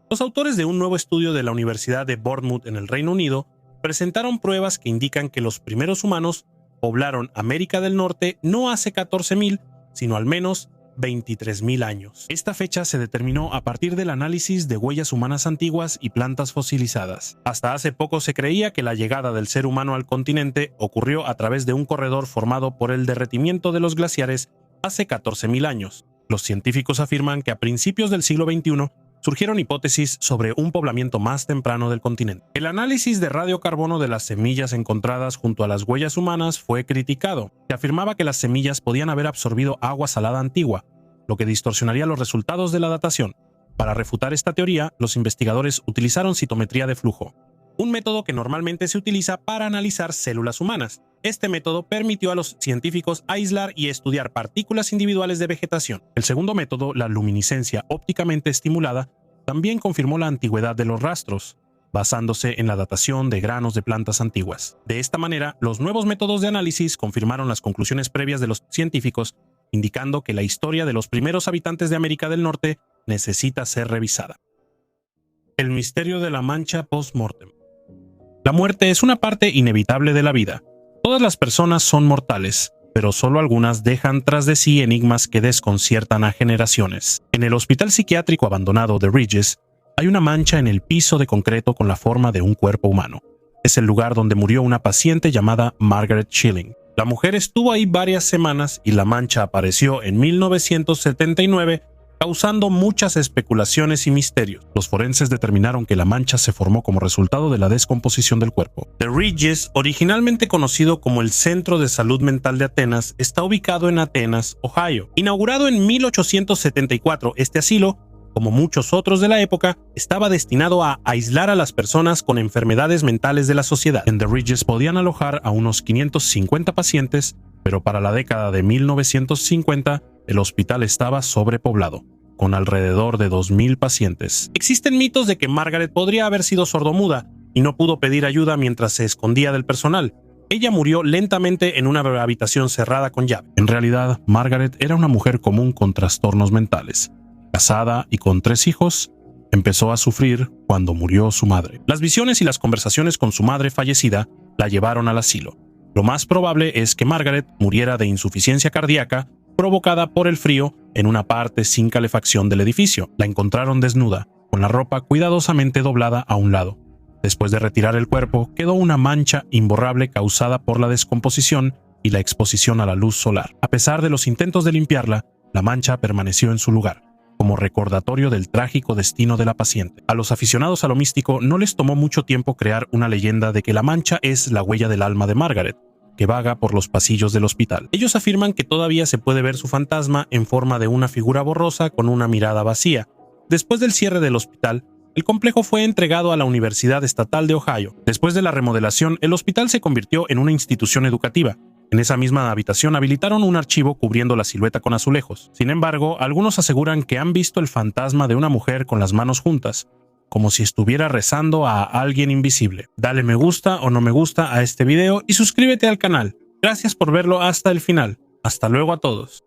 Los autores de un nuevo estudio de la Universidad de Bournemouth en el Reino Unido presentaron pruebas que indican que los primeros humanos poblaron América del Norte no hace 14.000, sino al menos 23.000 años. Esta fecha se determinó a partir del análisis de huellas humanas antiguas y plantas fosilizadas. Hasta hace poco se creía que la llegada del ser humano al continente ocurrió a través de un corredor formado por el derretimiento de los glaciares hace 14.000 años. Los científicos afirman que a principios del siglo XXI surgieron hipótesis sobre un poblamiento más temprano del continente. El análisis de radiocarbono de las semillas encontradas junto a las huellas humanas fue criticado. Se afirmaba que las semillas podían haber absorbido agua salada antigua, lo que distorsionaría los resultados de la datación. Para refutar esta teoría, los investigadores utilizaron citometría de flujo, un método que normalmente se utiliza para analizar células humanas. Este método permitió a los científicos aislar y estudiar partículas individuales de vegetación. El segundo método, la luminiscencia ópticamente estimulada, también confirmó la antigüedad de los rastros, basándose en la datación de granos de plantas antiguas. De esta manera, los nuevos métodos de análisis confirmaron las conclusiones previas de los científicos, indicando que la historia de los primeros habitantes de América del Norte necesita ser revisada. El misterio de la mancha post-mortem. La muerte es una parte inevitable de la vida. Todas las personas son mortales, pero solo algunas dejan tras de sí enigmas que desconciertan a generaciones. En el hospital psiquiátrico abandonado de Regis, hay una mancha en el piso de concreto con la forma de un cuerpo humano. Es el lugar donde murió una paciente llamada Margaret Schilling. La mujer estuvo ahí varias semanas y la mancha apareció en 1979, causando muchas especulaciones y misterios. Los forenses determinaron que la mancha se formó como resultado de la descomposición del cuerpo. The Regis, originalmente conocido como el Centro de Salud Mental de Atenas, está ubicado en Atenas, Ohio. Inaugurado en 1874, este asilo, como muchos otros de la época, estaba destinado a aislar a las personas con enfermedades mentales de la sociedad. En The Regis podían alojar a unos 550 pacientes, pero para la década de 1950, el hospital estaba sobrepoblado, con alrededor de 2.000 pacientes. Existen mitos de que Margaret podría haber sido sordomuda y no pudo pedir ayuda mientras se escondía del personal. Ella murió lentamente en una habitación cerrada con llave. En realidad, Margaret era una mujer común con trastornos mentales. Casada y con 3 hijos, empezó a sufrir cuando murió su madre. Las visiones y las conversaciones con su madre fallecida la llevaron al asilo. Lo más probable es que Margaret muriera de insuficiencia cardíaca provocada por el frío en una parte sin calefacción del edificio. La encontraron desnuda, con la ropa cuidadosamente doblada a un lado. Después de retirar el cuerpo, quedó una mancha imborrable causada por la descomposición y la exposición a la luz solar. A pesar de los intentos de limpiarla, la mancha permaneció en su lugar, como recordatorio del trágico destino de la paciente. A los aficionados a lo místico no les tomó mucho tiempo crear una leyenda de que la mancha es la huella del alma de Margaret, que vaga por los pasillos del hospital. Ellos afirman que todavía se puede ver su fantasma en forma de una figura borrosa con una mirada vacía. Después del cierre del hospital, el complejo fue entregado a la Universidad Estatal de Ohio. Después de la remodelación, el hospital se convirtió en una institución educativa. En esa misma habitación habilitaron un archivo cubriendo la silueta con azulejos. Sin embargo, algunos aseguran que han visto el fantasma de una mujer con las manos juntas, como si estuviera rezando a alguien invisible. Dale me gusta o no me gusta a este video y suscríbete al canal. Gracias por verlo hasta el final. Hasta luego a todos.